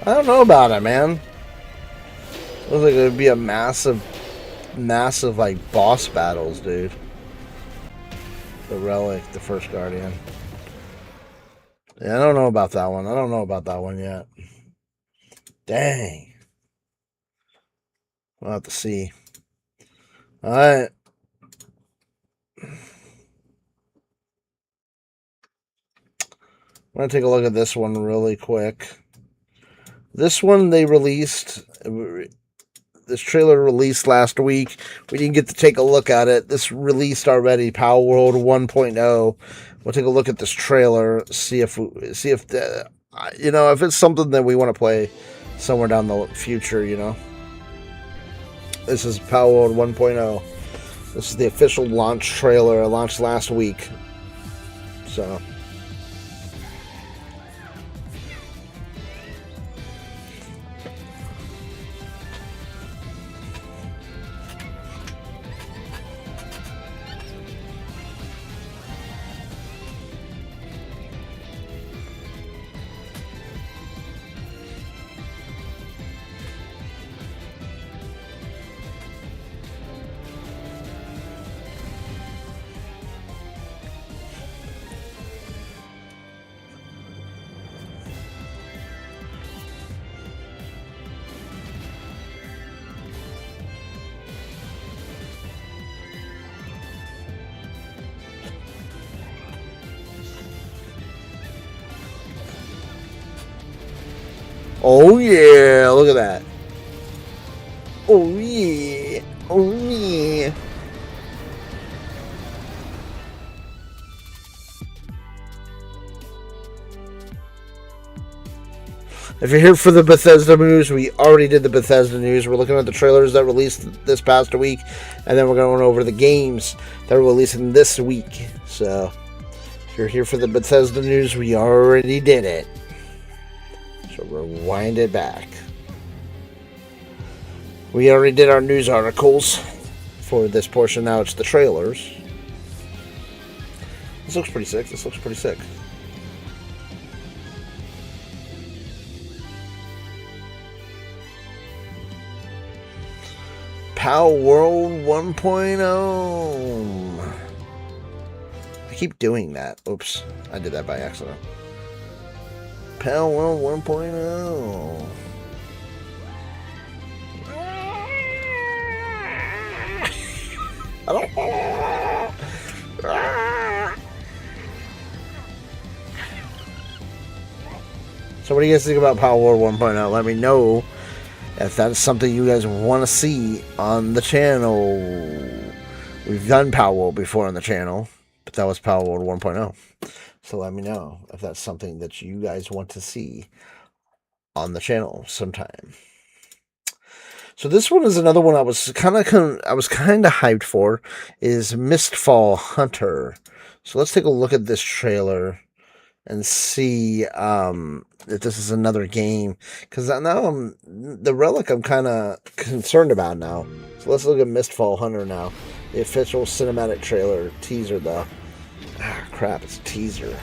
I don't know about it, man. Looks like it would be a massive like boss battles, dude. The Relic, the first Guardian. Yeah, I don't know about that one. I don't know about that one yet. Dang. We'll have to see. Alright. I'm going to take a look at this one really quick. This one they released. This trailer released last week. We didn't get to take a look at it. This released already, Power World 1.0. We'll take a look at this trailer, see if the, you know, if it's something that we want to play somewhere down the future, you know. This is Power World 1.0. This is the official launch trailer. It launched last week. So oh yeah, look at that. Oh yeah. Oh yeah. If you're here for the Bethesda news, we already did the Bethesda news. We're looking at the trailers that released this past week, and then we're going over the games that are releasing this week. So, if you're here for the Bethesda news, we already did it. So, rewind it back. We already did our news articles for this portion. Now it's the trailers. This looks pretty sick. This looks pretty sick. Power World 1.0. I keep doing that. Oops, I did that by accident. Power World 1.0. So what do you guys think about Power World 1.0? Let me know if that's something you guys want to see on the channel. We've done Power World before on the channel, but that was Power World 1.0. So let me know if that's something that you guys want to see on the channel sometime. So this one is another one I was kind of hyped for, is Mistfall Hunter. So let's take a look at this trailer and see if this is another game, because now the Relic I'm kind of concerned about now. So let's look at Mistfall Hunter now, the official cinematic trailer teaser though. Ah, crap! It's a teaser,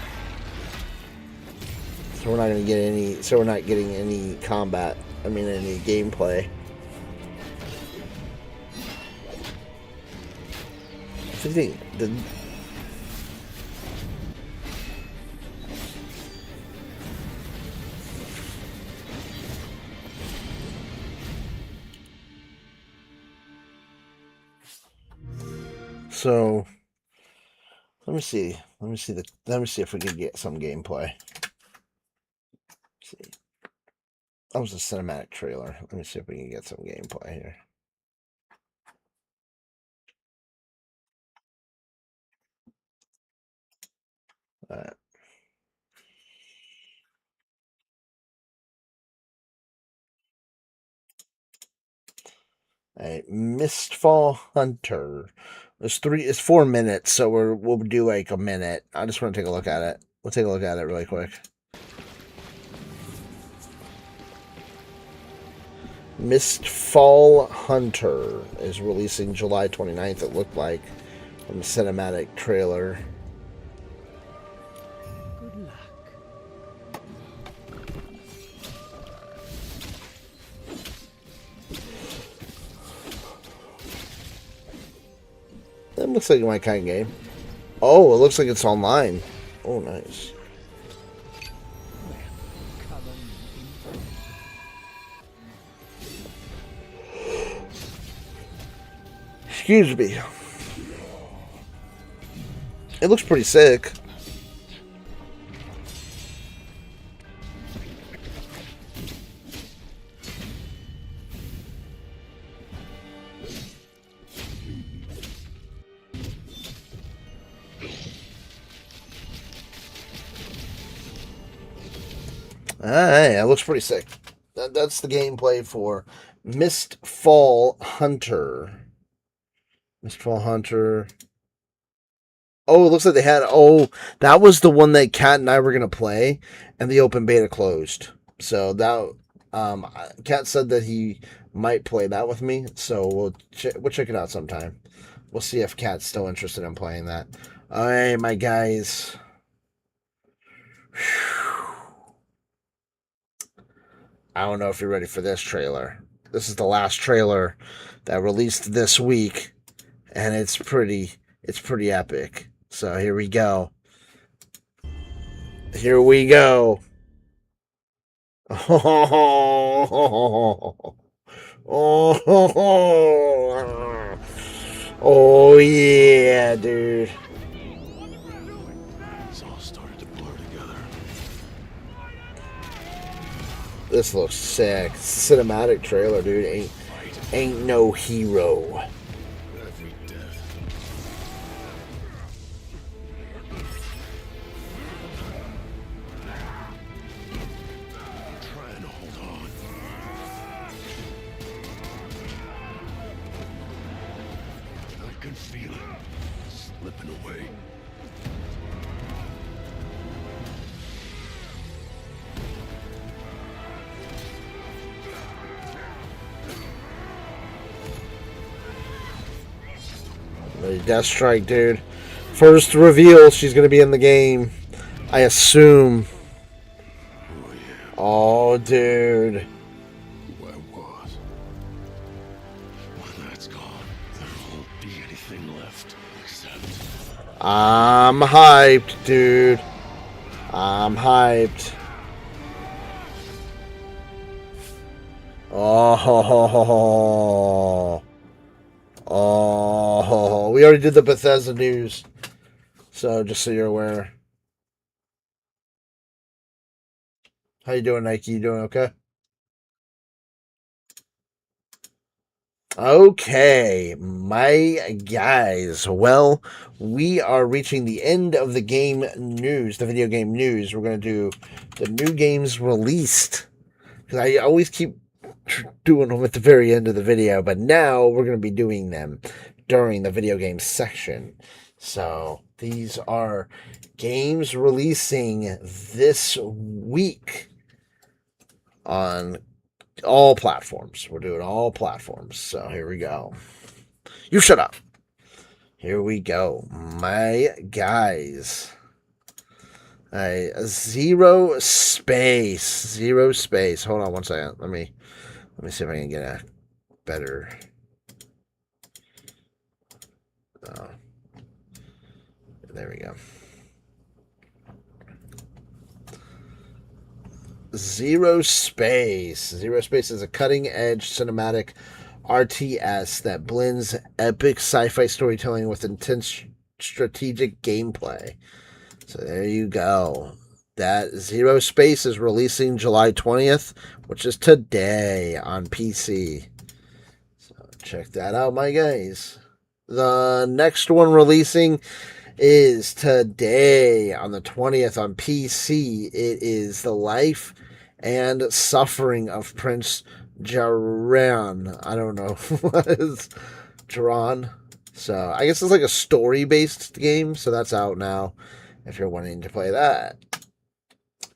so we're not gonna get any. So we're not getting any combat. I mean, any gameplay. I think the. So let me see. Let me see if we can get some gameplay. Let's see. That was a cinematic trailer. Let me see if we can get some gameplay here. All right. All right, Mistfall Hunter. It's 4 minutes, so we'll do like a minute. I just want to take a look at it. We'll take a look at it really quick. Mistfall Hunter is releasing July 29th, it looked like, from the cinematic trailer. Good luck. Looks like my kind of game. Oh, it looks like it's online. Oh, nice. Excuse me. It looks pretty sick. Alright, it looks pretty sick. That's the gameplay for Mistfall Hunter. Mistfall Hunter. Oh, it looks like they had... Oh, that was the one that Kat and I were going to play, and the open beta closed. So that... Kat said that he might play that with me, so we'll check it out sometime. We'll see if Kat's still interested in playing that. Alright, my guys. I don't know if you're ready for this trailer. This is the last trailer that released this week, and it's pretty epic. So here we go. Here we go. Oh yeah, dude. It's all started to blur together. This looks sick. It's a cinematic trailer, dude. Ain't no hero. Every death. Trying to hold on. I can feel it slipping away. Deathstrike, dude. First reveal, she's going to be in the game. I assume. Oh, dude. Who I was. When that's gone, there won't be anything left except... I'm hyped, dude. I'm hyped. Oh. Oh, we already did the Bethesda news. So, just so you're aware. How you doing, Nike? You doing okay? Okay, my guys. Well, we are reaching the end of the game news, the video game news. We're going to do the new games released. Because I always keep doing them at the very end of the video, but now we're going to be doing them during the video game section. So these are games releasing this week on all platforms. We're doing all platforms. So here we go. You shut up. Here we go, my guys. Zero Space. Hold on one second. Let me see if I can get a better. Oh, there we go. Zero Space. Zero Space is a cutting-edge cinematic RTS that blends epic sci-fi storytelling with intense strategic gameplay. So there you go. That Zero Space is releasing July 20th, which is today on PC. So check that out, my guys. The next one releasing is today on the 20th on PC. It is The Life and Suffering of Prince Jaran. I don't know what is Jaran. So I guess it's like a story-based game. So that's out now if you're wanting to play that.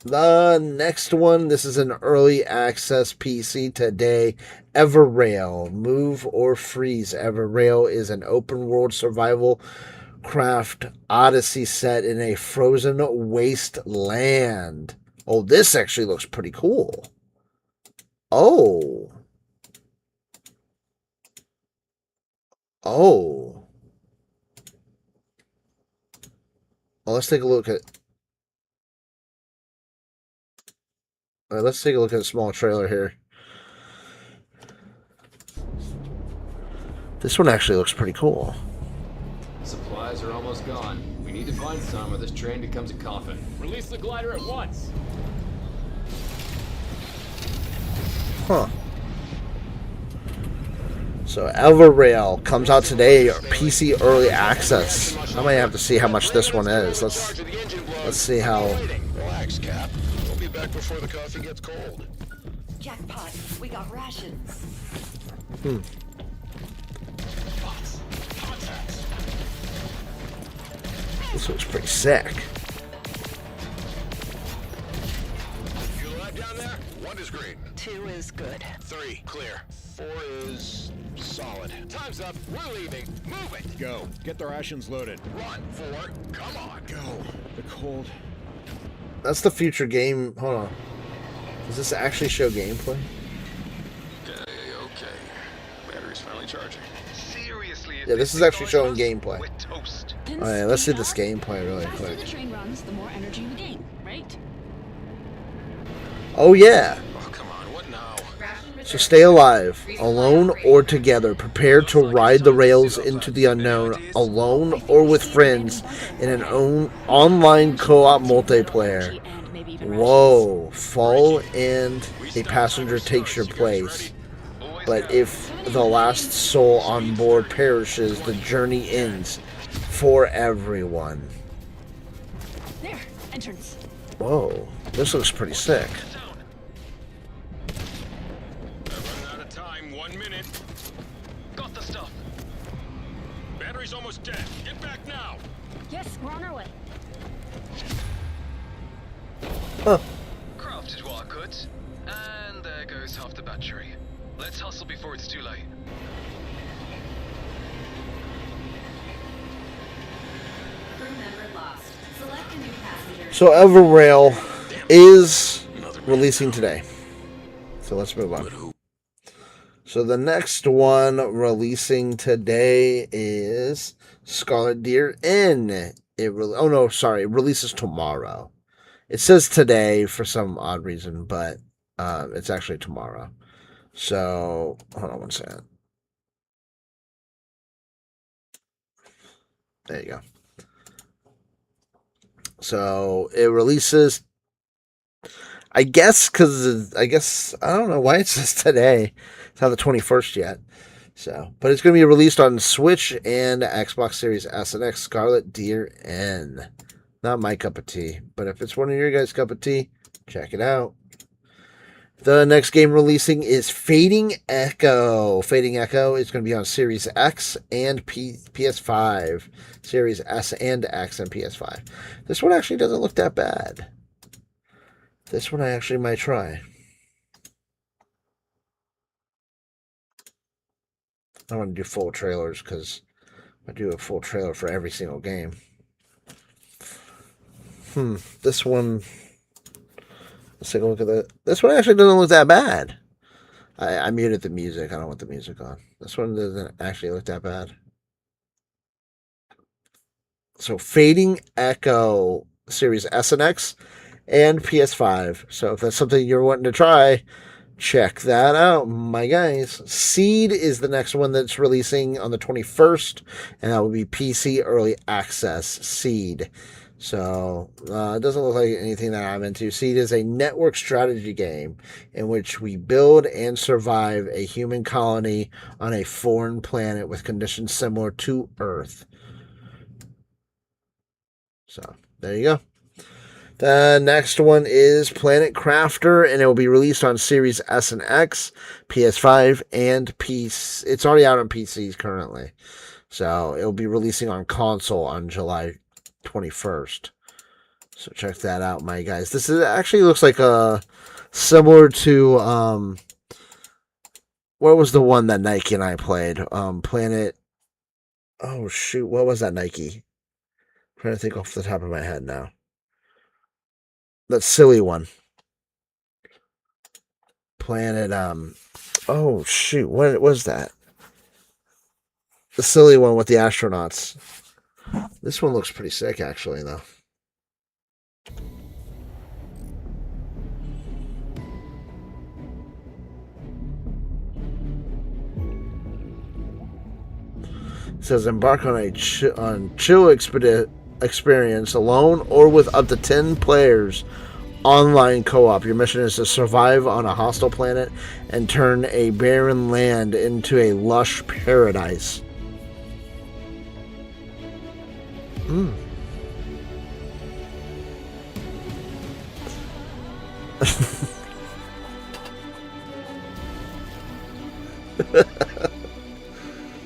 The next one, this is an early access PC today. Everrail, Move or Freeze. Everrail is an open world survival craft odyssey set in a frozen wasteland. Oh, this actually looks pretty cool. Oh. Well, let's take a look at. All right, let's take a look at a small trailer here. This one actually looks pretty cool. Supplies are almost gone. We need to find some or this train becomes a coffin. Release the glider at once! Huh. So Everrail comes out today, PC early access. I might have to see how much this one is. Let's see how. Relax, Cap. We'll be back before the coffee gets cold. Jackpot. We got rations. This looks pretty sick. You alive down there? 1 is green. 2 is good. 3, clear. 4 is solid. Time's up. We're leaving. Move it. Go. Get the rations loaded. Run, 4. Come on. Go. The cold. That's the future game. Hold on. Does this actually show gameplay? Okay. Battery's finally charging. Seriously? Yeah, this is actually showing gameplay. We're toast. Alright, let's see this gameplay really The faster quick. the train runs, the more energy we gain, right? Oh yeah. Oh, come on. What now? So stay alive, alone or together. Prepare to ride the rails into the unknown, alone or with friends, in an online co-op multiplayer. Whoa, fall and a passenger takes your place. But if the last soul on board perishes, the journey ends for everyone. There, entrance. Whoa, this looks pretty sick. Running out of time. 1 minute. Got the stuff. Battery's almost dead. Get back now. Yes, we're on our way. Huh. Crafted what I could, and there goes half the battery. Let's hustle before it's too late. Crew member lost. Select a new passenger. So Everrail is releasing today. So let's move on. So the next one releasing today is Scarlet Deer Inn. It releases tomorrow. It says today for some odd reason, but it's actually tomorrow. So hold on one second. There you go. So it releases, I guess, I don't know why it says today. It's not the 21st yet. So, but it's going to be released on Switch and Xbox Series S and X. Scarlet Deer Inn. Not my cup of tea, but if it's one of your guys' cup of tea, check it out. The next game releasing is Fading Echo. Fading Echo is going to be on Series X and PS5. Series S and X and PS5. This one actually doesn't look that bad. This one I actually might try. I want to do full trailers because I do a full trailer for every single game. This one... Let's take a look at that. This one actually doesn't look that bad. I muted the music. I don't want the music on. This one doesn't actually look that bad. So Fading Echo Series S and X and PS5. So if that's something you're wanting to try, check that out, my guys. Seed is the next one that's releasing on the 21st, and that will be PC Early Access. Seed. So, it doesn't look like anything that I'm into. Seed is a network strategy game in which we build and survive a human colony on a foreign planet with conditions similar to Earth. So, there you go. The next one is Planet Crafter, and it will be released on Series S and X, PS5, and PC. It's already out on PCs currently. So, it will be releasing on console on July 21st. So check that out, my guys. This is actually looks like similar to what was the one that Nike and I played? Planet. Oh shoot, what was that Nike? I'm trying to think off the top of my head now. That silly one. Planet. Oh shoot, what was that? The silly one with the astronauts. This one looks pretty sick, actually, though. It says embark on a chill experience alone or with up to 10 players. Online co-op. Your mission is to survive on a hostile planet and turn a barren land into a lush paradise.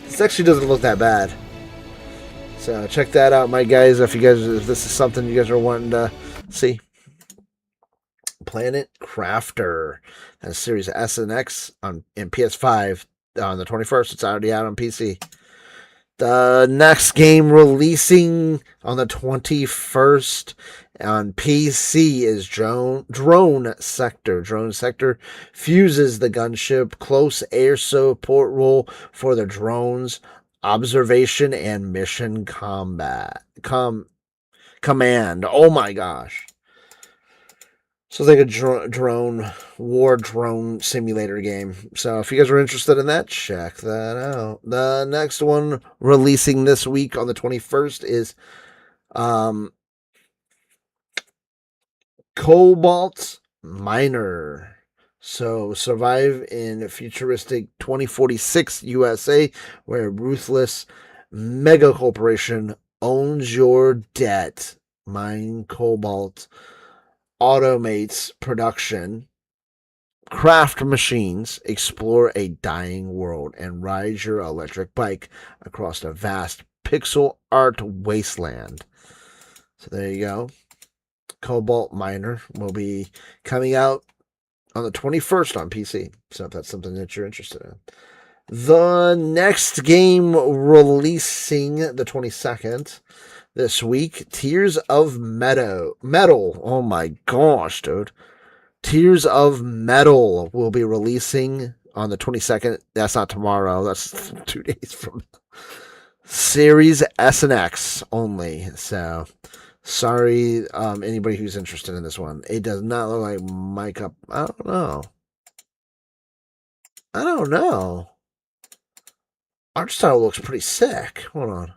This actually doesn't look that bad. So check that out, my guys. If this is something you guys are wanting to see. Planet Crafter. That's Series S and X in PS5 on the 21st. It's already out on PC. The next game releasing on the 21st on PC is Drone Sector. Drone Sector fuses the gunship close air support role for the drones, observation, and mission command. Oh my gosh. So it's like a war drone simulator game. So if you guys are interested in that, check that out. The next one releasing this week on the 21st is Cobalt Miner. So survive in futuristic 2046 USA where a ruthless mega corporation owns your debt. Mine Cobalt automates production, craft machines, explore a dying world, and ride your electric bike across a vast pixel art wasteland. So there you go. Cobalt Miner will be coming out on the 21st on PC. So if that's something that you're interested in. The next game releasing the 22nd this week, Tears of Metal. Oh my gosh, dude. Tears of Metal will be releasing on the 22nd. That's not tomorrow. That's 2 days from now. Series S and X only. So, sorry, anybody who's interested in this one. It does not look like mic up. I don't know. Art style looks pretty sick. Hold on.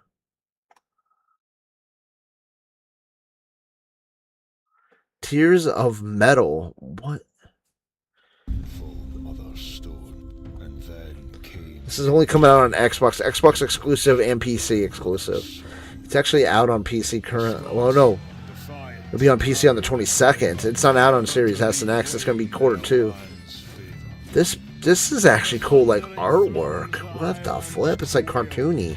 Tears of Metal. What? This is only coming out on Xbox exclusive and PC exclusive. It's actually out on PC current. Well, no. It'll be on PC on the 22nd. It's not out on Series S and X. It's going to be Q2. This is actually cool, like artwork. What the flip? It's like cartoony.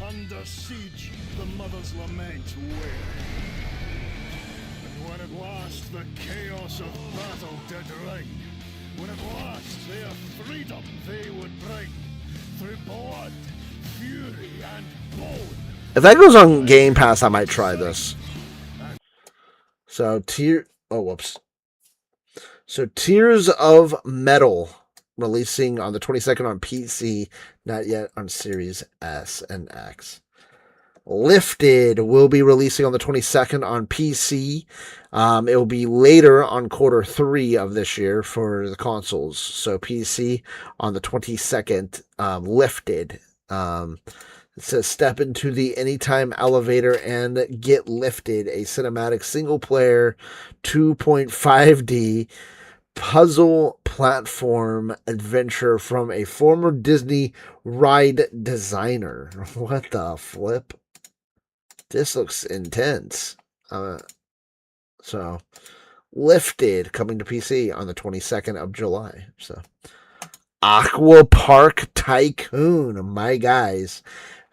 If that goes on Game Pass, I might try this. So Tears of Metal releasing on the 22nd on PC, not yet on Series S and X. Lifted will be releasing on the 22nd on PC. It will be later on Q3 of this year for the consoles. So PC on the 22nd, Lifted. It says step into the anytime elevator and get lifted. A cinematic single-player 2.5D puzzle platform adventure from a former Disney ride designer. What the flip? This looks intense. So, Lifted coming to PC on the 22nd of July. So, Aqua Park Tycoon, my guys.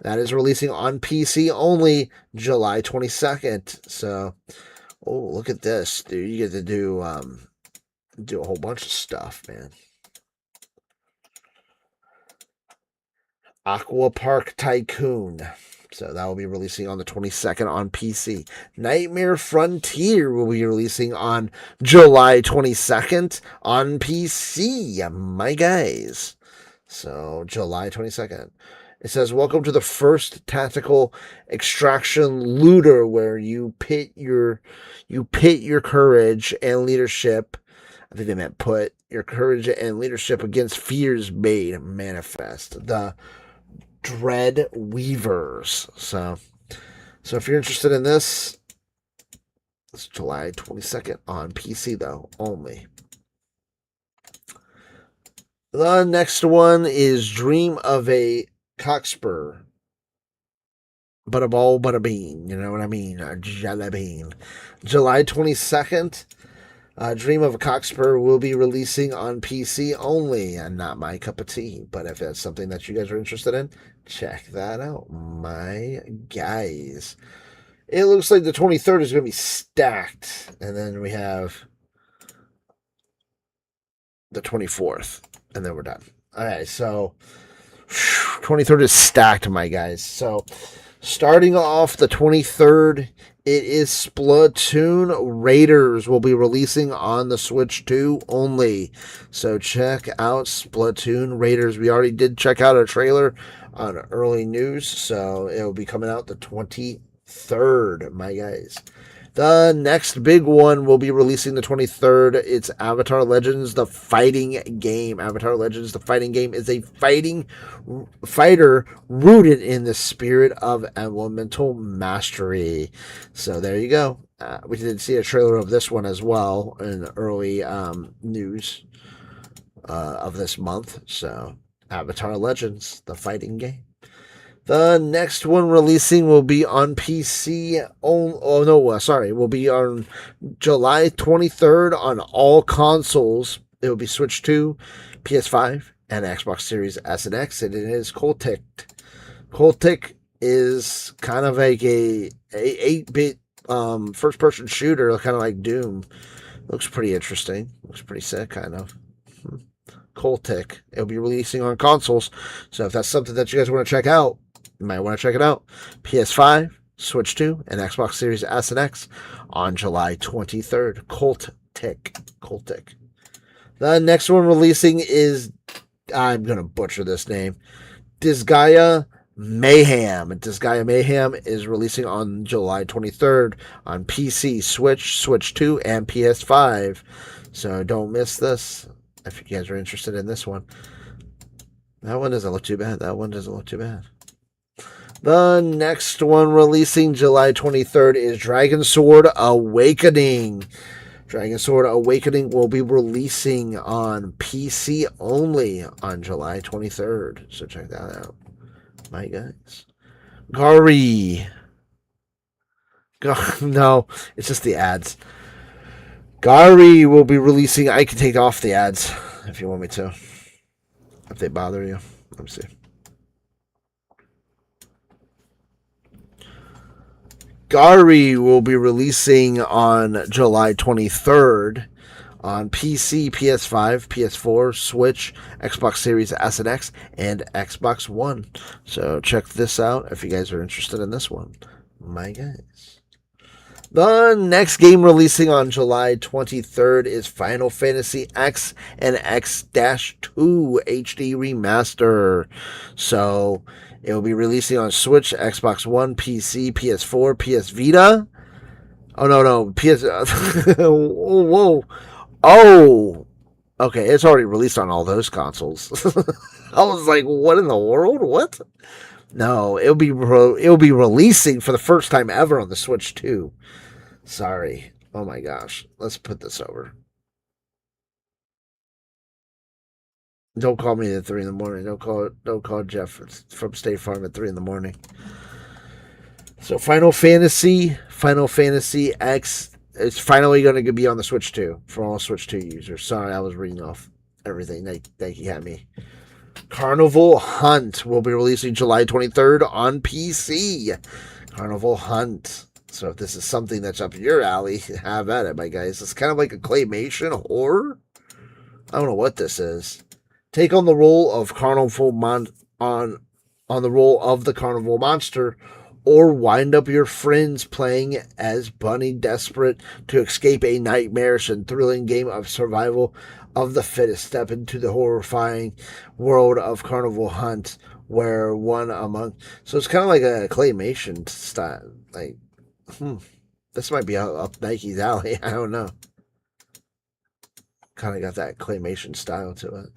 That is releasing on PC only July 22nd. So, oh, look at this, dude. You get to do a whole bunch of stuff, man. Aqua Park Tycoon. So that will be releasing on the 22nd on PC. Nightmare Frontier will be releasing on July 22nd on PC, my guys. So July 22nd. It says, welcome to the first tactical extraction looter, where you pit your courage and leadership. I think they meant put your courage and leadership against fears made manifest. The Dread Weavers. So if you're interested in this, it's July 22nd on PC though, only. The next one is Dream of a Cockspur. But a ball, but a bean. You know what I mean? A jelly bean. July 22nd. Dream of a Cockspur will be releasing on PC only, and not my cup of tea. But if that's something that you guys are interested in, check that out, my guys. It looks like the 23rd is going to be stacked, and then we have the 24th, and then we're done. All right, so 23rd is stacked, my guys. So starting off the 23rd, it is Splatoon Raiders will be releasing on the Switch 2 only. So check out Splatoon Raiders. We already did check out a trailer on early news, so it will be coming out the 23rd, my guys. The next big one will be releasing the 23rd. It's Avatar Legends, the fighting game. Avatar Legends, the fighting game is a fighter rooted in the spirit of elemental mastery. So there you go. We did see a trailer of this one as well in early news of this month. So Avatar Legends, the fighting game. The next one releasing will be on PC. Will be on July 23rd on all consoles. It will be Switch 2, PS5, and Xbox Series S and X. And it is Coltic. Coltic is kind of like a 8-bit first-person shooter, kind of like Doom. Looks pretty interesting. Looks pretty sick, kind of. Coltic. It'll be releasing on consoles. So if that's something that you guys want to check out, you might want to check it out. PS5, Switch 2, and Xbox Series S and X on July 23rd. Coltic. The next one releasing is, I'm going to butcher this name, Disgaea Mayhem. Disgaea Mayhem is releasing on July 23rd on PC, Switch, Switch 2, and PS5. So don't miss this if you guys are interested in this one. That one doesn't look too bad. The next one releasing July 23rd is Dragon Sword Awakening. Dragon Sword Awakening will be releasing on PC only on July 23rd. So check that out, my guys. Gari. No, it's just the ads. Gari will be releasing. I can take off the ads if you want me to, if they bother you. Let me see. Gari will be releasing on July 23rd on PC, PS5, PS4, Switch, Xbox Series S and X, and Xbox One. So check this out if you guys are interested in this one, my guys. The next game releasing on July 23rd is Final Fantasy X and X-2 HD Remaster. So it will be releasing on Switch, Xbox One, PC, PS4, PS Vita. Oh, no. PS... Whoa. Oh! Okay, it's already released on all those consoles. I was like, what in the world? What? No, it'll be releasing for the first time ever on the Switch 2. Sorry. Oh my gosh. Let's put this over. Don't call me at 3 in the morning. Don't call Jeff from State Farm at 3 in the morning. So Final Fantasy X is finally going to be on the Switch 2 for all Switch 2 users. Sorry, I was reading off everything that you had me. Carnival Hunt will be releasing July 23rd on PC. Carnival Hunt. So if this is something that's up your alley, have at it, my guys. It's kind of like a claymation horror. I don't know what this is. Take on the role of the Carnival Monster or wind up your friends playing as Bunny, desperate to escape a nightmarish and thrilling game of survival of the fittest. Step into the horrifying world of Carnival Hunt, where one among... So it's kind of like a claymation style. Like, this might be up Nike's alley. I don't know. Kind of got that claymation style to it.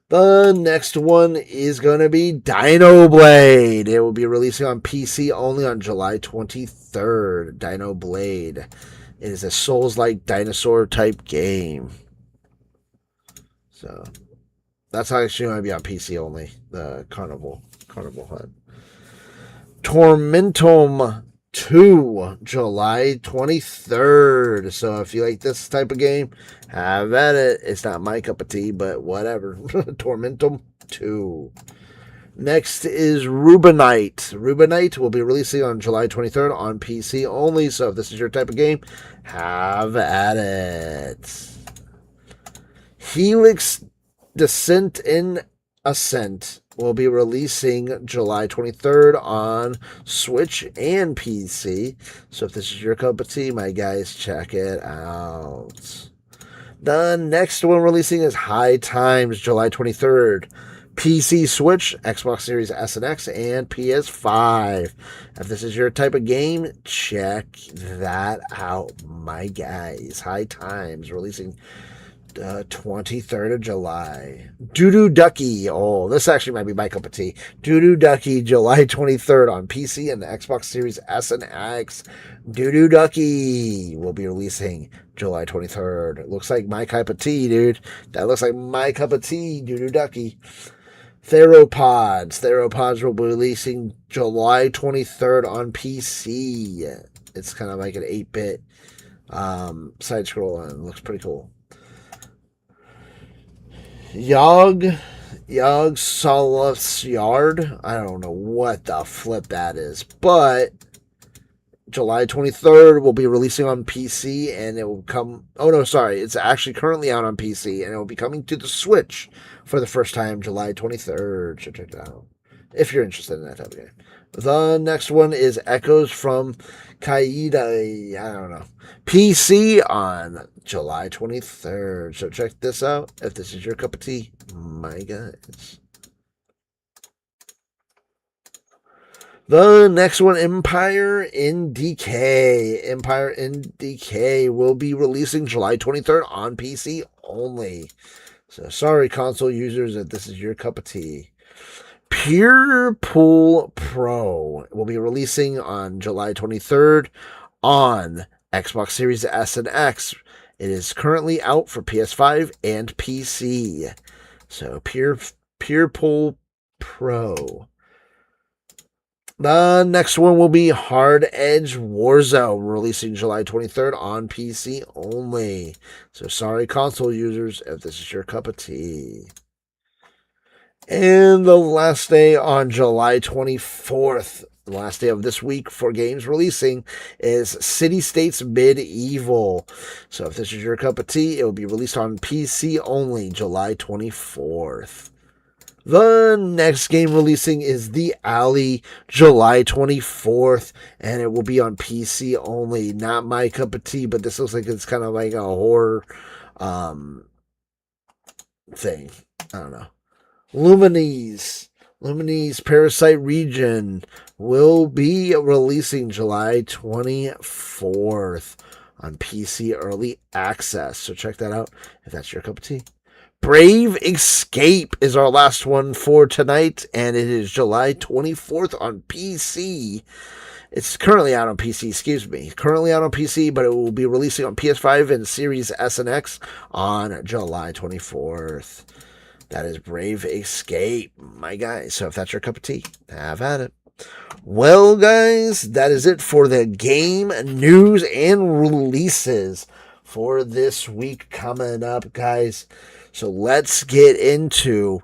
The next one is going to be Dino Blade. It will be releasing on PC only on July 23rd. Dino Blade. It is a Souls-like dinosaur type game. So, that's actually going to be on PC only. The Carnival Hunt. Tormentum 2, July 23rd. So if you like this type of game, have at it. It's not my cup of tea, but whatever. Tormentum 2. Next is Rubinite. Rubinite will be releasing on July 23rd on PC only. So if this is your type of game, have at it. Helix Descent in Ascent will be releasing July 23rd on Switch and PC. So if this is your cup of tea, my guys, check it out. The next one releasing is High Times, July 23rd. PC, Switch, Xbox Series S and X, and PS5. If this is your type of game, check that out, my guys. High Times releasing 23rd of July. Doo-Doo Ducky. Oh, this actually might be my cup of tea. Doo-Doo Ducky, July 23rd on PC and the Xbox Series S and X. Doo-Doo Ducky will be releasing July 23rd. It looks like my cup of tea, dude. That looks like my cup of tea, Doo-Doo Ducky. Theropods. Theropods will be releasing July 23rd on PC. It's kind of like an 8-bit side-scroll and looks pretty cool. Yog Solace Yard. I don't know what the flip that is, but July 23rd will be releasing on PC and it will come... Oh, no, sorry. It's actually currently out on PC and it will be coming to the Switch for the first time July 23rd. So check it out if you're interested in that type of game. The next one is Echoes from Kaida. I don't know. PC on July 23rd. So check this out if this is your cup of tea, my guys. The next one, Empire in Decay. Empire in Decay will be releasing July 23rd on PC only. So sorry, console users, if this is your cup of tea. Pure Pool Pro will be releasing on July 23rd on Xbox Series S and X. It is currently out for PS5 and PC. So Pure Pool Pro. The next one will be Hard Edge Warzone, releasing July 23rd on PC only. So sorry, console users, if this is your cup of tea. And the last day on July 24th, the last day of this week for games releasing, is City States Medieval. So if this is your cup of tea, it will be released on PC only, July 24th. The next game releasing is The Alley, July 24th, and it will be on PC only. Not my cup of tea, but this looks like it's kind of like a horror thing. I don't know. Luminese Parasite Region will be releasing July 24th on PC Early Access. So check that out if that's your cup of tea. Brave Escape is our last one for tonight, and it is July 24th on PC. It's currently out on PC, Currently out on PC, but it will be releasing on PS5 and Series S and X on July 24th. That is Brave Escape, my guys. So if that's your cup of tea, have at it. Well, guys, that is it for the game news and releases for this week coming up, guys. So let's get into